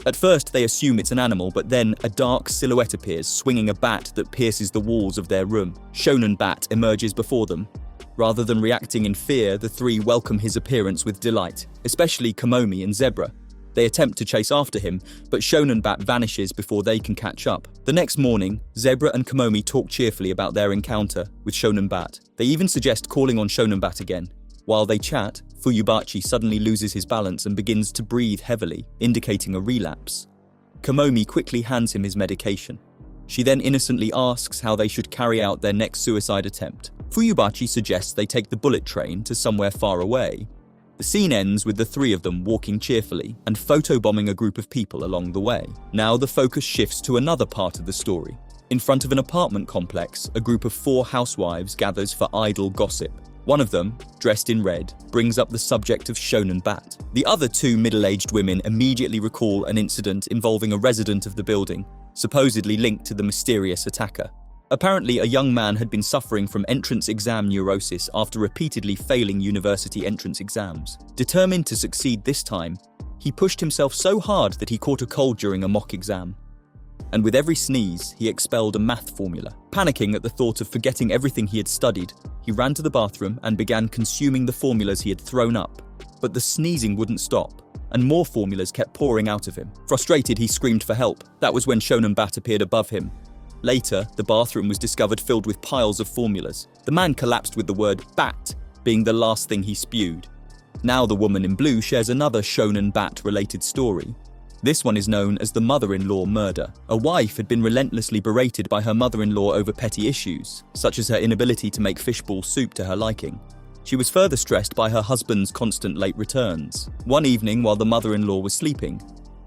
At first, they assume it's an animal, but then a dark silhouette appears, swinging a bat that pierces the walls of their room. Shonenbat emerges before them. Rather than reacting in fear, the three welcome his appearance with delight, especially Kamome and Zebra. They attempt to chase after him, but Shonenbat vanishes before they can catch up. The next morning, Zebra and Kamome talk cheerfully about their encounter with Shonenbat. They even suggest calling on Shonenbat again. While they chat, Fuyubachi suddenly loses his balance and begins to breathe heavily, indicating a relapse. Kamome quickly hands him his medication. She then innocently asks how they should carry out their next suicide attempt. Fuyubachi suggests they take the bullet train to somewhere far away. The scene ends with the three of them walking cheerfully and photobombing a group of people along the way. Now the focus shifts to another part of the story. In front of an apartment complex, a group of 4 housewives gathers for idle gossip. One of them, dressed in red, brings up the subject of Shonenbat. The other two middle-aged women immediately recall an incident involving a resident of the building, supposedly linked to the mysterious attacker. Apparently, a young man had been suffering from entrance exam neurosis after repeatedly failing university entrance exams. Determined to succeed this time, he pushed himself so hard that he caught a cold during a mock exam. And with every sneeze, he expelled a math formula. Panicking at the thought of forgetting everything he had studied, he ran to the bathroom and began consuming the formulas he had thrown up. But the sneezing wouldn't stop, and more formulas kept pouring out of him. Frustrated, he screamed for help. That was when Shonenbat appeared above him. Later, the bathroom was discovered filled with piles of formulas. The man collapsed with the word "bat" being the last thing he spewed. Now the woman in blue shares another Shonenbat-related story. This one is known as the mother-in-law murder. A wife had been relentlessly berated by her mother-in-law over petty issues, such as her inability to make fishball soup to her liking. She was further stressed by her husband's constant late returns. One evening, while the mother-in-law was sleeping,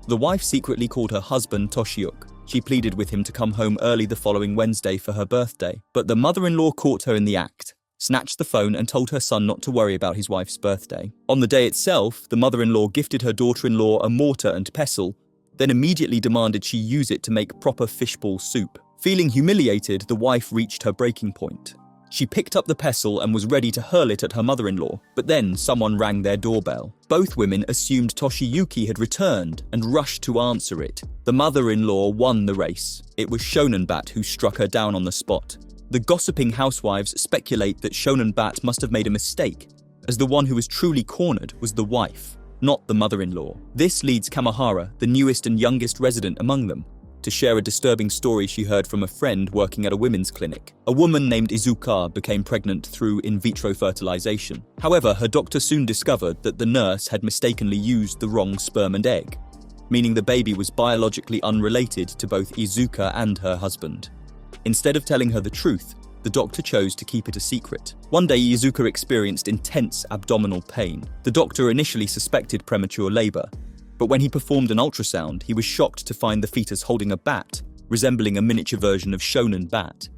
the wife secretly called her husband Toshiuk. She pleaded with him to come home early the following Wednesday for her birthday, but the mother-in-law caught her in the act, snatched the phone and told her son not to worry about his wife's birthday. On the day itself, the mother-in-law gifted her daughter-in-law a mortar and pestle, then immediately demanded she use it to make proper fishball soup. Feeling humiliated, the wife reached her breaking point. She picked up the pestle and was ready to hurl it at her mother-in-law, but then someone rang their doorbell. Both women assumed Toshiyuki had returned and rushed to answer it. The mother-in-law won the race. It was Shonenbat who struck her down on the spot. The gossiping housewives speculate that Shonenbat must have made a mistake, as the one who was truly cornered was the wife, not the mother-in-law. This leads Kamahara, the newest and youngest resident among them, to share a disturbing story she heard from a friend working at a women's clinic. A woman named Izuka became pregnant through in vitro fertilization. However, her doctor soon discovered that the nurse had mistakenly used the wrong sperm and egg, meaning the baby was biologically unrelated to both Izuka and her husband. Instead of telling her the truth, the doctor chose to keep it a secret. One day, Izuka experienced intense abdominal pain. The doctor initially suspected premature labor, but when he performed an ultrasound, he was shocked to find the fetus holding a bat, resembling a miniature version of Shonenbat.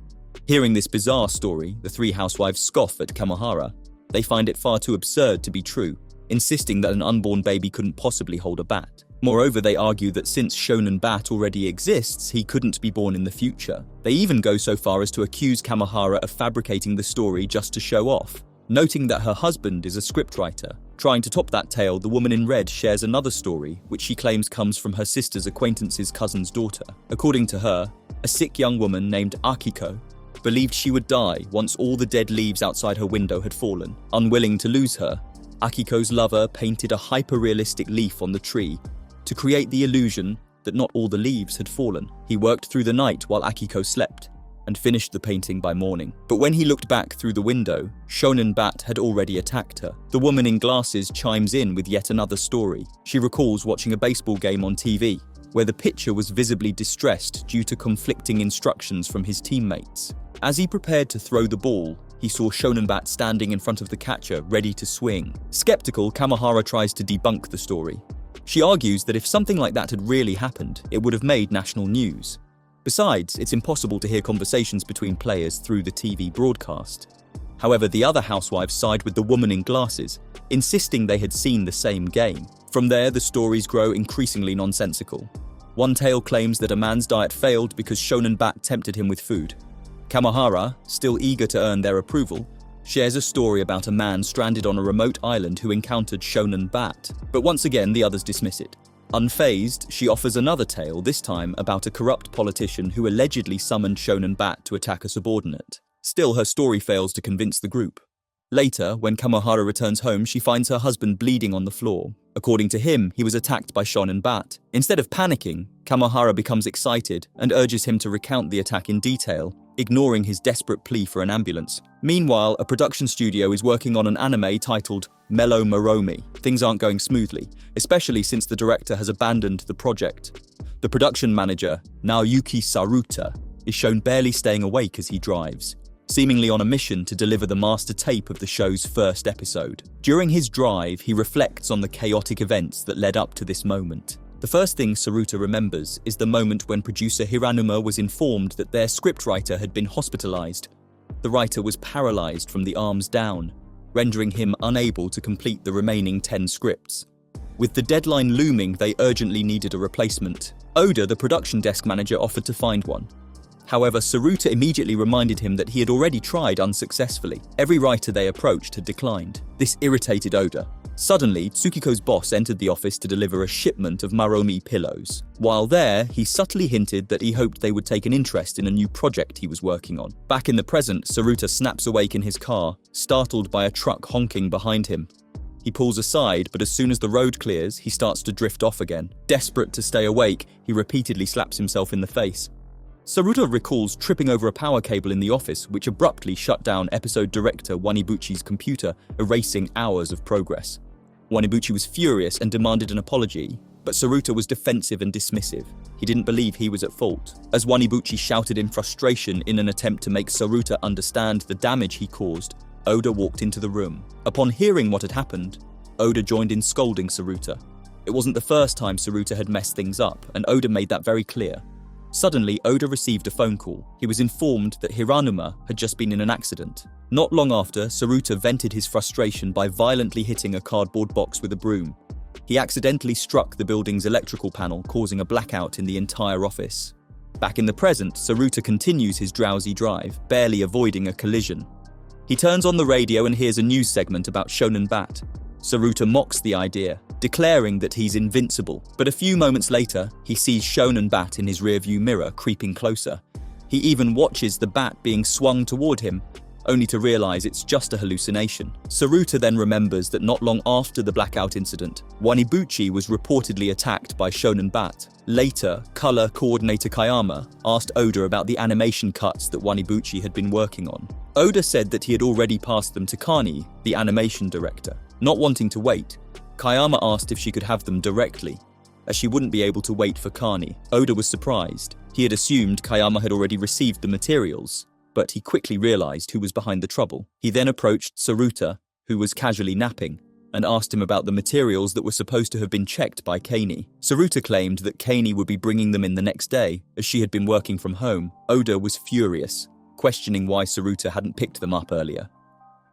Hearing this bizarre story, the three housewives scoff at Kamahara. They find it far too absurd to be true, insisting that an unborn baby couldn't possibly hold a bat. Moreover, they argue that since Shonenbat already exists, he couldn't be born in the future. They even go so far as to accuse Kamahara of fabricating the story just to show off, noting that her husband is a scriptwriter. Trying to top that tale, the woman in red shares another story, which she claims comes from her sister's acquaintance's cousin's daughter. According to her, a sick young woman named Akiko believed she would die once all the dead leaves outside her window had fallen. Unwilling to lose her, Akiko's lover painted a hyper-realistic leaf on the tree to create the illusion that not all the leaves had fallen. He worked through the night while Akiko slept and finished the painting by morning. But when he looked back through the window, Shonenbat had already attacked her. The woman in glasses chimes in with yet another story. She recalls watching a baseball game on TV, where the pitcher was visibly distressed due to conflicting instructions from his teammates. As he prepared to throw the ball, he saw Shonenbat standing in front of the catcher, ready to swing. Skeptical, Kamahara tries to debunk the story. She argues that if something like that had really happened, it would have made national news. Besides, it's impossible to hear conversations between players through the TV broadcast. However, the other housewives side with the woman in glasses, insisting they had seen the same game. From there, the stories grow increasingly nonsensical. One tale claims that a man's diet failed because Shonenbat tempted him with food. Kamahara, still eager to earn their approval, shares a story about a man stranded on a remote island who encountered Shonenbat, but once again the others dismiss it. Unfazed, she offers another tale, this time about a corrupt politician who allegedly summoned Shonenbat to attack a subordinate. Still, her story fails to convince the group. Later, when Kamahara returns home, she finds her husband bleeding on the floor. According to him, he was attacked by Shonenbat. Instead of panicking, Kamahara becomes excited and urges him to recount the attack in detail, ignoring his desperate plea for an ambulance. Meanwhile, a production studio is working on an anime titled Mellow Maromi. Things aren't going smoothly, especially since the director has abandoned the project. The production manager, Naoyuki Saruta, is shown barely staying awake as he drives, seemingly on a mission to deliver the master tape of the show's first episode. During his drive, he reflects on the chaotic events that led up to this moment. The first thing Saruta remembers is the moment when producer Hiranuma was informed that their scriptwriter had been hospitalized. The writer was paralyzed from the arms down, rendering him unable to complete the remaining 10 scripts. With the deadline looming, they urgently needed a replacement. Oda, the production desk manager, offered to find one. However, Saruta immediately reminded him that he had already tried unsuccessfully. Every writer they approached had declined. This irritated Oda. Suddenly, Tsukiko's boss entered the office to deliver a shipment of Maromi pillows. While there, he subtly hinted that he hoped they would take an interest in a new project he was working on. Back in the present, Saruta snaps awake in his car, startled by a truck honking behind him. He pulls aside, but as soon as the road clears, he starts to drift off again. Desperate to stay awake, he repeatedly slaps himself in the face. Saruta recalls tripping over a power cable in the office, which abruptly shut down episode director Wanibuchi's computer, erasing hours of progress. Wanibuchi was furious and demanded an apology, but Saruta was defensive and dismissive. He didn't believe he was at fault. As Wanibuchi shouted in frustration in an attempt to make Saruta understand the damage he caused, Oda walked into the room. Upon hearing what had happened, Oda joined in scolding Saruta. It wasn't the first time Saruta had messed things up, and Oda made that very clear. Suddenly, Oda received a phone call. He was informed that Hiranuma had just been in an accident. Not long after, Saruta vented his frustration by violently hitting a cardboard box with a broom. He accidentally struck the building's electrical panel, causing a blackout in the entire office. Back in the present, Saruta continues his drowsy drive, barely avoiding a collision. He turns on the radio and hears a news segment about Shonenbat. Saruta mocks the idea, declaring that he's invincible. But a few moments later, he sees Shonenbat in his rearview mirror creeping closer. He even watches the bat being swung toward him, only to realize it's just a hallucination. Saruta then remembers that not long after the blackout incident, Wanibuchi was reportedly attacked by Shonenbat. Later, color coordinator Kayama asked Oda about the animation cuts that Wanibuchi had been working on. Oda said that he had already passed them to Kani, the animation director. Not wanting to wait, Kayama asked if she could have them directly, as she wouldn't be able to wait for Kani. Oda was surprised. He had assumed Kayama had already received the materials, but he quickly realized who was behind the trouble. He then approached Saruta, who was casually napping, and asked him about the materials that were supposed to have been checked by Kani. Saruta claimed that Kani would be bringing them in the next day, as she had been working from home. Oda was furious, questioning why Saruta hadn't picked them up earlier.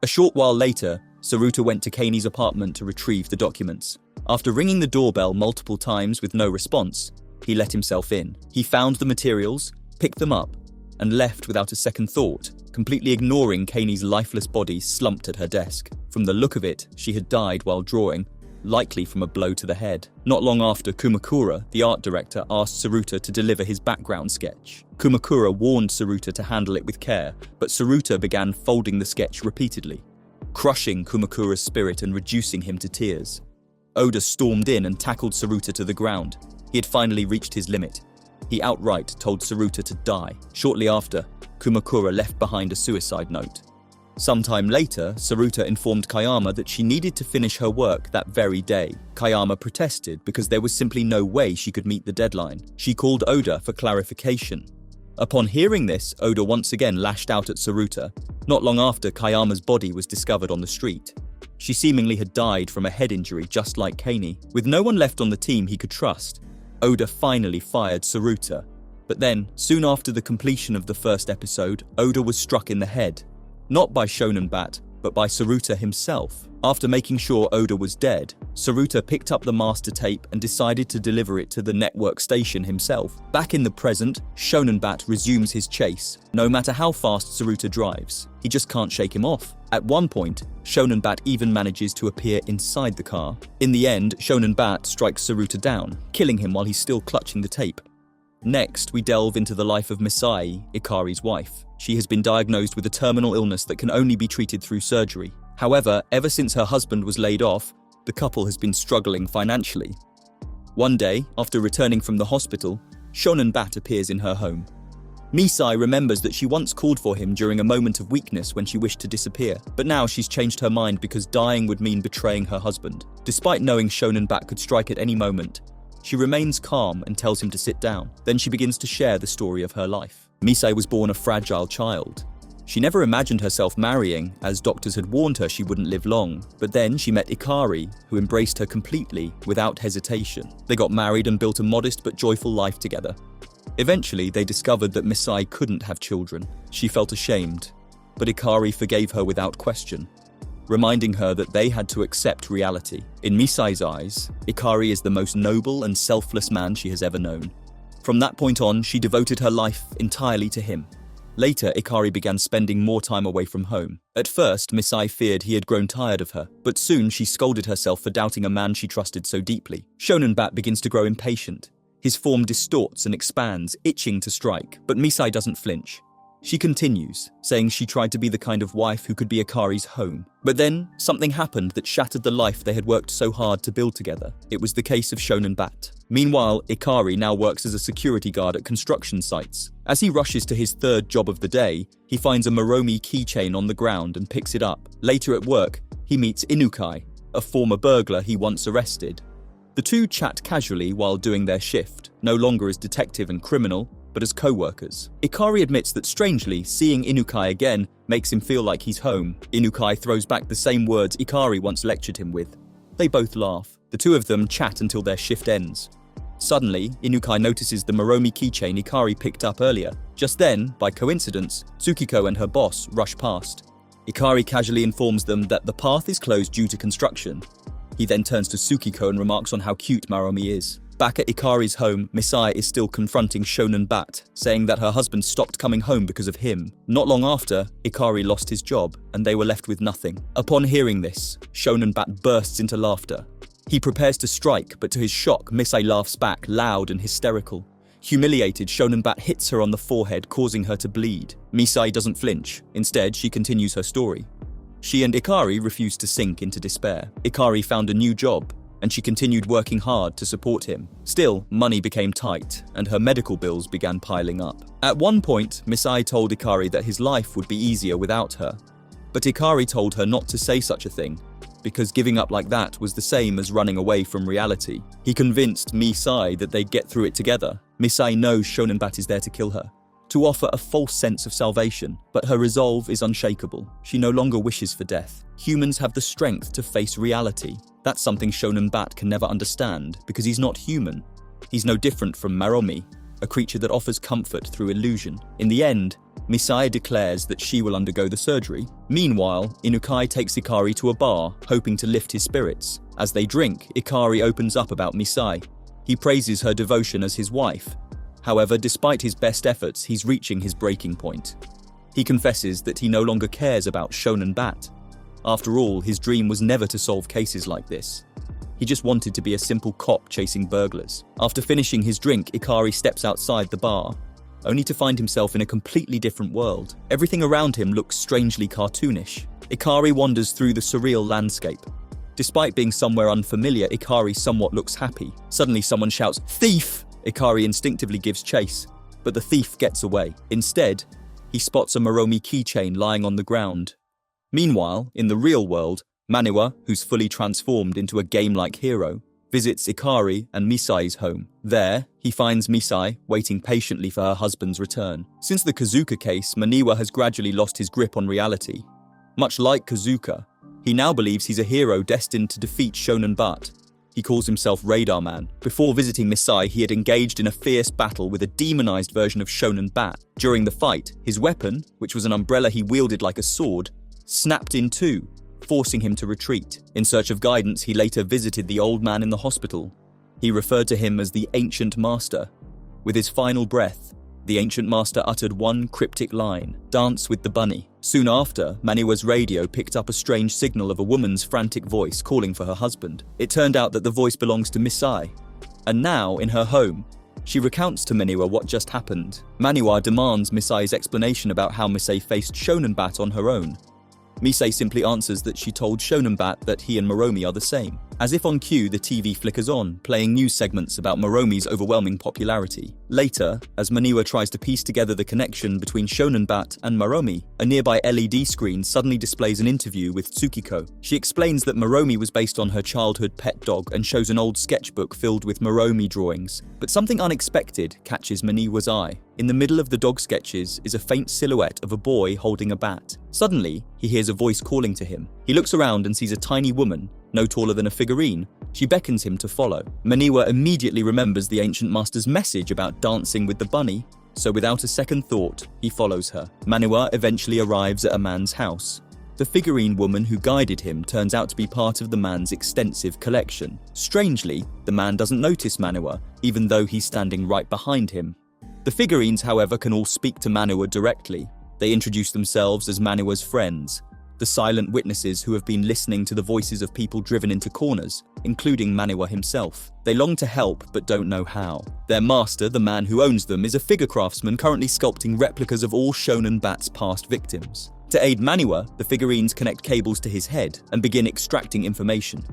A short while later, Saruta went to Kani's apartment to retrieve the documents. After ringing the doorbell multiple times with no response, he let himself in. He found the materials, picked them up, and left without a second thought, completely ignoring Kani's lifeless body slumped at her desk. From the look of it, she had died while drawing, likely from a blow to the head. Not long after, Kumakura, the art director, asked Saruta to deliver his background sketch. Kumakura warned Saruta to handle it with care, but Saruta began folding the sketch repeatedly, crushing Kumakura's spirit and reducing him to tears. Oda stormed in and tackled Saruta to the ground. He had finally reached his limit. He outright told Saruta to die. Shortly after, Kumakura left behind a suicide note. Sometime later, Saruta informed Kayama that she needed to finish her work that very day. Kayama protested because there was simply no way she could meet the deadline. She called Oda for clarification. Upon hearing this, Oda once again lashed out at Saruta. Not long after, Kayama's body was discovered on the street. She seemingly had died from a head injury just like Kani. With no one left on the team he could trust, Oda finally fired Saruta. But then, soon after the completion of the first episode, Oda was struck in the head. Not by Shonenbat, but by Saruta himself. After making sure Oda was dead, Saruta picked up the master tape and decided to deliver it to the network station himself. Back in the present, Shonenbat resumes his chase, no matter how fast Saruta drives. He just can't shake him off. At one point, Shonenbat even manages to appear inside the car. In the end, Shonenbat strikes Saruta down, killing him while he's still clutching the tape. Next, we delve into the life of Misai, Ikari's wife. She has been diagnosed with a terminal illness that can only be treated through surgery. However, ever since her husband was laid off, the couple has been struggling financially. One day, after returning from the hospital, Shonenbat appears in her home. Misai remembers that she once called for him during a moment of weakness when she wished to disappear, but now she's changed her mind because dying would mean betraying her husband. Despite knowing Shonenbat could strike at any moment, she remains calm and tells him to sit down. Then she begins to share the story of her life. Misai was born a fragile child. She never imagined herself marrying, as doctors had warned her she wouldn't live long. But then she met Ikari, who embraced her completely, without hesitation. They got married and built a modest but joyful life together. Eventually, they discovered that Misai couldn't have children. She felt ashamed, but Ikari forgave her without question. reminding her that they had to accept reality. In Misai's eyes, Ikari is the most noble and selfless man she has ever known. From that point on, she devoted her life entirely to him. Later, Ikari began spending more time away from home. At first, Misai feared he had grown tired of her, but soon she scolded herself for doubting a man she trusted so deeply. Shonenbat begins to grow impatient. His form distorts and expands, itching to strike, but Misai doesn't flinch. She continues, saying she tried to be the kind of wife who could be Ikari's home. But then, something happened that shattered the life they had worked so hard to build together. It was the case of Shonenbat. Meanwhile, Ikari now works as a security guard at construction sites. As he rushes to his third job of the day, he finds a Maromi keychain on the ground and picks it up. Later at work, he meets Inukai, a former burglar he once arrested. The two chat casually while doing their shift, no longer as detective and criminal, but as co-workers. Ikari admits that strangely, seeing Inukai again makes him feel like he's home. Inukai throws back the same words Ikari once lectured him with. They both laugh. The two of them chat until their shift ends. Suddenly, Inukai notices the Maromi keychain Ikari picked up earlier. Just then, by coincidence, Tsukiko and her boss rush past. Ikari casually informs them that the path is closed due to construction. He then turns to Tsukiko and remarks on how cute Maromi is. Back at Ikari's home, Misai is still confronting Shonenbat, saying that her husband stopped coming home because of him. Not long after, Ikari lost his job, and they were left with nothing. Upon hearing this, Shonenbat bursts into laughter. He prepares to strike, but to his shock, Misai laughs back, loud and hysterical. Humiliated, Shonenbat hits her on the forehead, causing her to bleed. Misai doesn't flinch. Instead, she continues her story. She and Ikari refused to sink into despair. Ikari found a new job, and she continued working hard to support him. Still, money became tight, and her medical bills began piling up. At one point, Misai told Ikari that his life would be easier without her. But Ikari told her not to say such a thing, because giving up like that was the same as running away from reality. He convinced Misai that they'd get through it together. Misai knows Shonenbat is there to kill her, to offer a false sense of salvation, but her resolve is unshakable. She no longer wishes for death. Humans have the strength to face reality. That's something Shonenbat can never understand, because he's not human. He's no different from Maromi, a creature that offers comfort through illusion. In the end, Misai declares that she will undergo the surgery. Meanwhile, Inukai takes Ikari to a bar, hoping to lift his spirits. As they drink, Ikari opens up about Misai. He praises her devotion as his wife. However, despite his best efforts, he's reaching his breaking point. He confesses that he no longer cares about Shonenbat. After all, his dream was never to solve cases like this. He just wanted to be a simple cop chasing burglars. After finishing his drink, Ikari steps outside the bar, only to find himself in a completely different world. Everything around him looks strangely cartoonish. Ikari wanders through the surreal landscape. Despite being somewhere unfamiliar, Ikari somewhat looks happy. Suddenly someone shouts, "Thief!" Ikari instinctively gives chase, but the thief gets away. Instead, he spots a Maromi keychain lying on the ground. Meanwhile, in the real world, Maniwa, who's fully transformed into a game-like hero, visits Ikari and Misai's home. There, he finds Misai waiting patiently for her husband's return. Since the Kazuka case, Maniwa has gradually lost his grip on reality. Much like Kazuka, he now believes he's a hero destined to defeat Shonenbat. He calls himself Radar Man. Before visiting Misai, he had engaged in a fierce battle with a demonized version of Shonenbat. During the fight, his weapon, which was an umbrella he wielded like a sword, snapped in two, forcing him to retreat. In search of guidance, he later visited the old man in the hospital. He referred to him as the Ancient Master. With his final breath, the Ancient Master uttered one cryptic line, "Dance with the bunny." Soon after, Maniwa's radio picked up a strange signal of a woman's frantic voice calling for her husband. It turned out that the voice belongs to Misai. And now, in her home, she recounts to Maniwa what just happened. Maniwa demands Misai's explanation about how Misai faced Shonenbat on her own. Misai simply answers that she told Shonenbat that he and Maromi are the same. As if on cue, the TV flickers on, playing news segments about Maromi's overwhelming popularity. Later, as Maniwa tries to piece together the connection between Shonenbat and Maromi, a nearby LED screen suddenly displays an interview with Tsukiko. She explains that Maromi was based on her childhood pet dog and shows an old sketchbook filled with Maromi drawings. But something unexpected catches Maniwa's eye. In the middle of the dog sketches is a faint silhouette of a boy holding a bat. Suddenly, he hears a voice calling to him. He looks around and sees a tiny woman, no taller than a figurine. She beckons him to follow. Maniwa immediately remembers the Ancient Master's message about dancing with the bunny, so without a second thought, he follows her. Maniwa eventually arrives at a man's house. The figurine woman who guided him turns out to be part of the man's extensive collection. Strangely, the man doesn't notice Manua, even though he's standing right behind him. The figurines, however, can all speak to Manua directly. They introduce themselves as Manua's friends, the silent witnesses who have been listening to the voices of people driven into corners, including Manua himself. They long to help, but don't know how. Their master, the man who owns them, is a figure craftsman currently sculpting replicas of all Shonenbat's past victims. To aid Manua, the figurines connect cables to his head and begin extracting information.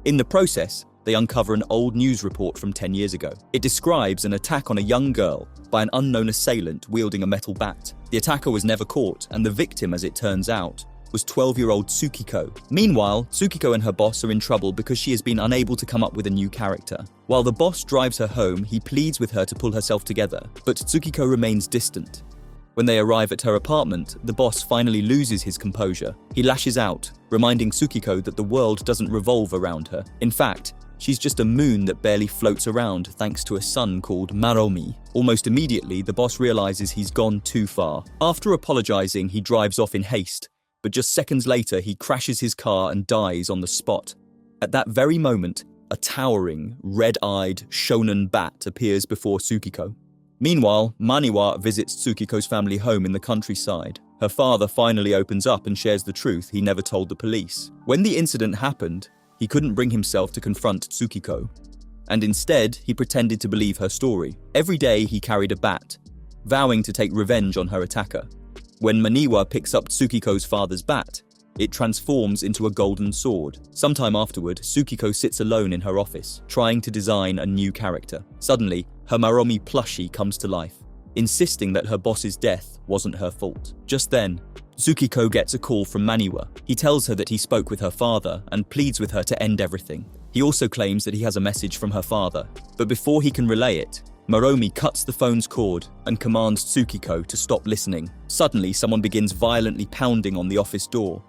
In the process, they uncover an old news report from 10 years ago. It describes an attack on a young girl by an unknown assailant wielding a metal bat. The attacker was never caught, and the victim, as it turns out, was 12-year-old Tsukiko. Meanwhile, Tsukiko and her boss are in trouble because she has been unable to come up with a new character. While the boss drives her home, he pleads with her to pull herself together, but Tsukiko remains distant. When they arrive at her apartment, the boss finally loses his composure. He lashes out, reminding Tsukiko that the world doesn't revolve around her. In fact, she's just a moon that barely floats around thanks to a sun called Maromi. Almost immediately, the boss realizes he's gone too far. After apologizing, he drives off in haste, but just seconds later, he crashes his car and dies on the spot. At that very moment, a towering, red-eyed Shonenbat appears before Tsukiko. Meanwhile, Manua visits Tsukiko's family home in the countryside. Her father finally opens up and shares the truth he never told the police. When the incident happened, he couldn't bring himself to confront Tsukiko, and instead, he pretended to believe her story. Every day, he carried a bat, vowing to take revenge on her attacker. When Manua picks up Tsukiko's father's bat, it transforms into a golden sword. Sometime afterward, Tsukiko sits alone in her office, trying to design a new character. Suddenly, her Maromi plushie comes to life, insisting that her boss's death wasn't her fault. Just then, Tsukiko gets a call from Manua. He tells her that he spoke with her father and pleads with her to end everything. He also claims that he has a message from her father, but before he can relay it, Maromi cuts the phone's cord and commands Tsukiko to stop listening. Suddenly, someone begins violently pounding on the office door.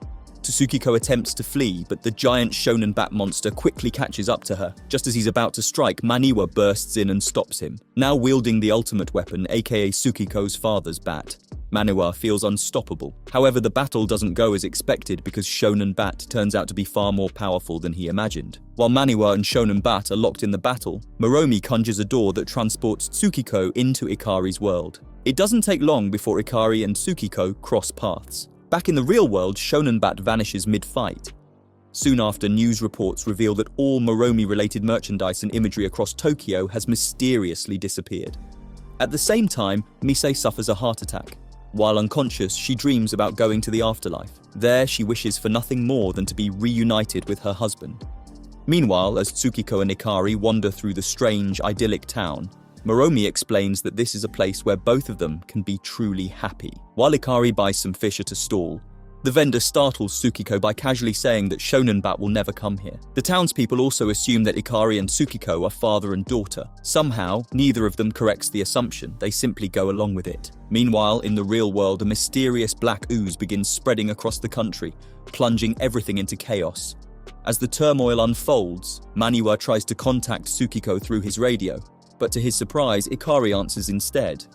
Tsukiko attempts to flee, but the giant Shonenbat monster quickly catches up to her. Just as he's about to strike, Manua bursts in and stops him, now wielding the ultimate weapon, aka Tsukiko's father's bat. Manua feels unstoppable. However, the battle doesn't go as expected because Shonenbat turns out to be far more powerful than he imagined. While Manua and Shonenbat are locked in the battle, Maromi conjures a door that transports Tsukiko into Ikari's world. It doesn't take long before Ikari and Tsukiko cross paths. Back in the real world, Shonenbat vanishes mid-fight. Soon after, news reports reveal that all Maromi-related merchandise and imagery across Tokyo has mysteriously disappeared. At the same time, Misei suffers a heart attack. While unconscious, she dreams about going to the afterlife. There, she wishes for nothing more than to be reunited with her husband. Meanwhile, as Tsukiko and Ikari wander through the strange, idyllic town, Maromi explains that this is a place where both of them can be truly happy. While Ikari buys some fish at a stall, the vendor startles Tsukiko by casually saying that Shonenbat will never come here. The townspeople also assume that Ikari and Tsukiko are father and daughter. Somehow, neither of them corrects the assumption, they simply go along with it. Meanwhile, in the real world, a mysterious black ooze begins spreading across the country, plunging everything into chaos. As the turmoil unfolds, Manua tries to contact Tsukiko through his radio, but to his surprise, Ikari answers instead.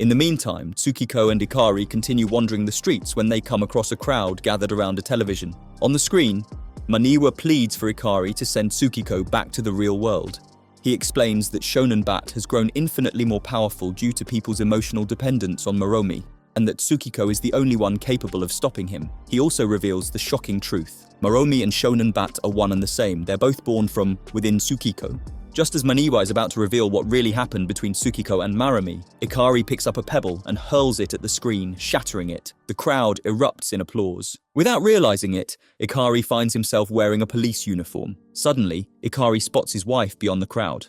In the meantime, Tsukiko and Ikari continue wandering the streets when they come across a crowd gathered around a television. On the screen, Manua pleads for Ikari to send Tsukiko back to the real world. He explains that Shonenbat has grown infinitely more powerful due to people's emotional dependence on Maromi, and that Tsukiko is the only one capable of stopping him. He also reveals the shocking truth. Maromi and Shonenbat are one and the same. They're both born from within Tsukiko. Just as Manua is about to reveal what really happened between Tsukiko and Maromi, Ikari picks up a pebble and hurls it at the screen, shattering it. The crowd erupts in applause. Without realizing it, Ikari finds himself wearing a police uniform. Suddenly, Ikari spots his wife beyond the crowd.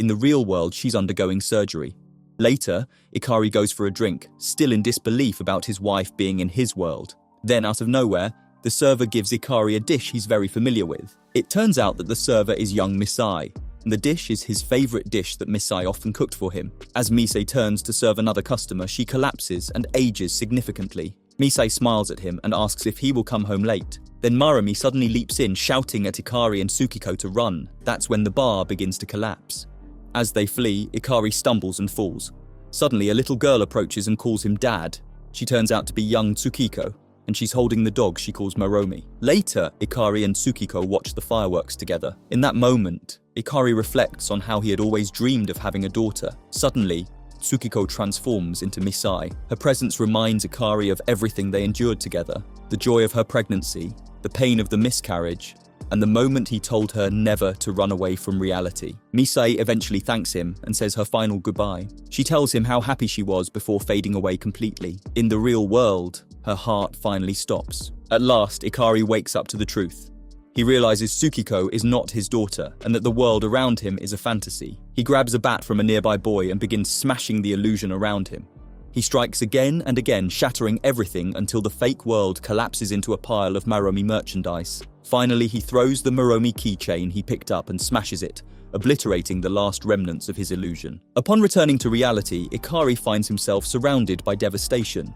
In the real world, she's undergoing surgery. Later, Ikari goes for a drink, still in disbelief about his wife being in his world. Then, out of nowhere, the server gives Ikari a dish he's very familiar with. It turns out that the server is young Misai. The dish is his favorite dish that Misai often cooked for him. As Misai turns to serve another customer, she collapses and ages significantly. Misai smiles at him and asks if he will come home late. Then Maromi suddenly leaps in, shouting at Ikari and Tsukiko to run. That's when the bar begins to collapse. As they flee, Ikari stumbles and falls. Suddenly, a little girl approaches and calls him Dad. She turns out to be young Tsukiko, and she's holding the dog she calls Maromi. Later, Ikari and Tsukiko watch the fireworks together. In that moment, Ikari reflects on how he had always dreamed of having a daughter. Suddenly, Tsukiko transforms into Misai. Her presence reminds Ikari of everything they endured together, the joy of her pregnancy, the pain of the miscarriage, and the moment he told her never to run away from reality. Misai eventually thanks him and says her final goodbye. She tells him how happy she was before fading away completely. In the real world, her heart finally stops. At last, Ikari wakes up to the truth. He realizes Tsukiko is not his daughter and that the world around him is a fantasy. He grabs a bat from a nearby boy and begins smashing the illusion around him. He strikes again and again, shattering everything until the fake world collapses into a pile of Maromi merchandise. Finally, he throws the Maromi keychain he picked up and smashes it, obliterating the last remnants of his illusion. Upon returning to reality, Ikari finds himself surrounded by devastation.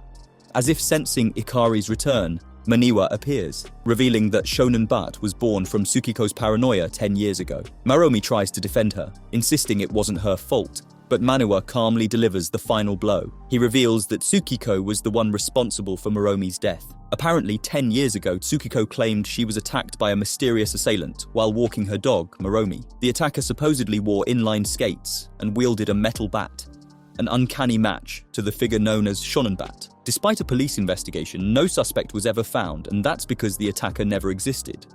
As if sensing Ikari's return, Maniwa appears, revealing that Shonenbat was born from Tsukiko's paranoia 10 years ago. Maromi tries to defend her, insisting it wasn't her fault, but Maniwa calmly delivers the final blow. He reveals that Tsukiko was the one responsible for Maromi's death. Apparently, 10 years ago, Tsukiko claimed she was attacked by a mysterious assailant while walking her dog, Maromi. The attacker supposedly wore inline skates and wielded a metal bat, an uncanny match to the figure known as Shonenbat. Despite a police investigation, no suspect was ever found, and that's because the attacker never existed.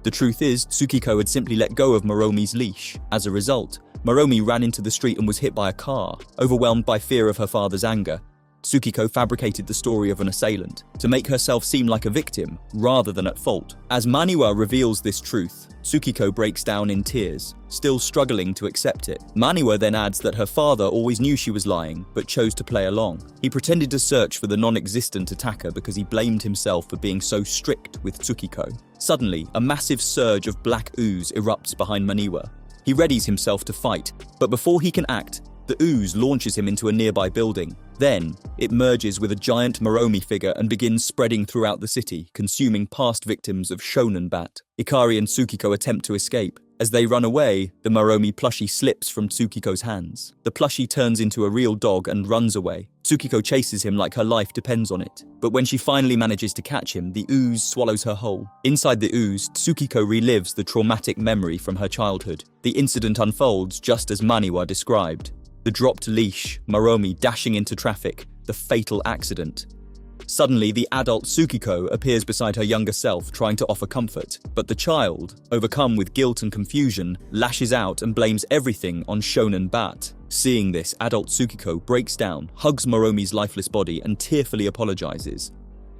The truth is, Tsukiko had simply let go of Maromi's leash. As a result, Maromi ran into the street and was hit by a car. Overwhelmed by fear of her father's anger, Tsukiko fabricated the story of an assailant to make herself seem like a victim rather than at fault. As Maniwa reveals this truth, Tsukiko breaks down in tears, still struggling to accept it. Maniwa then adds that her father always knew she was lying, but chose to play along. He pretended to search for the non-existent attacker because he blamed himself for being so strict with Tsukiko. Suddenly, a massive surge of black ooze erupts behind Maniwa. He readies himself to fight, but before he can act, the ooze launches him into a nearby building. Then, it merges with a giant Maromi figure and begins spreading throughout the city, consuming past victims of Shonenbat. Ikari and Tsukiko attempt to escape. As they run away, the Maromi plushie slips from Tsukiko's hands. The plushie turns into a real dog and runs away. Tsukiko chases him like her life depends on it. But when she finally manages to catch him, the ooze swallows her whole. Inside the ooze, Tsukiko relives the traumatic memory from her childhood. The incident unfolds just as Maniwa described. The dropped leash, Maromi dashing into traffic, the fatal accident. Suddenly, the adult Tsukiko appears beside her younger self, trying to offer comfort. But the child, overcome with guilt and confusion, lashes out and blames everything on Shonenbat. Seeing this, adult Tsukiko breaks down, hugs Maromi's lifeless body, and tearfully apologizes.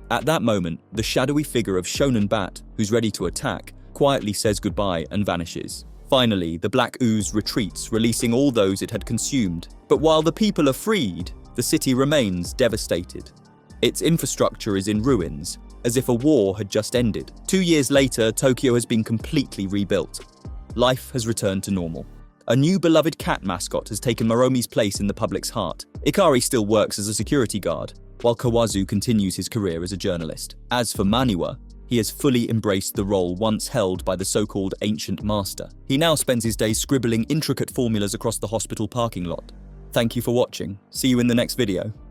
At that moment, the shadowy figure of Shonenbat, who's ready to attack, quietly says goodbye and vanishes. Finally, the black ooze retreats, releasing all those it had consumed. But while the people are freed, the city remains devastated. Its infrastructure is in ruins, as if a war had just ended. 2 years later, Tokyo has been completely rebuilt. Life has returned to normal. A new beloved cat mascot has taken Maromi's place in the public's heart. Ikari still works as a security guard, while Kawazu continues his career as a journalist. As for Maniwa, he has fully embraced the role once held by the so-called ancient master. He now spends his days scribbling intricate formulas across the hospital parking lot. Thank you for watching. See you in the next video.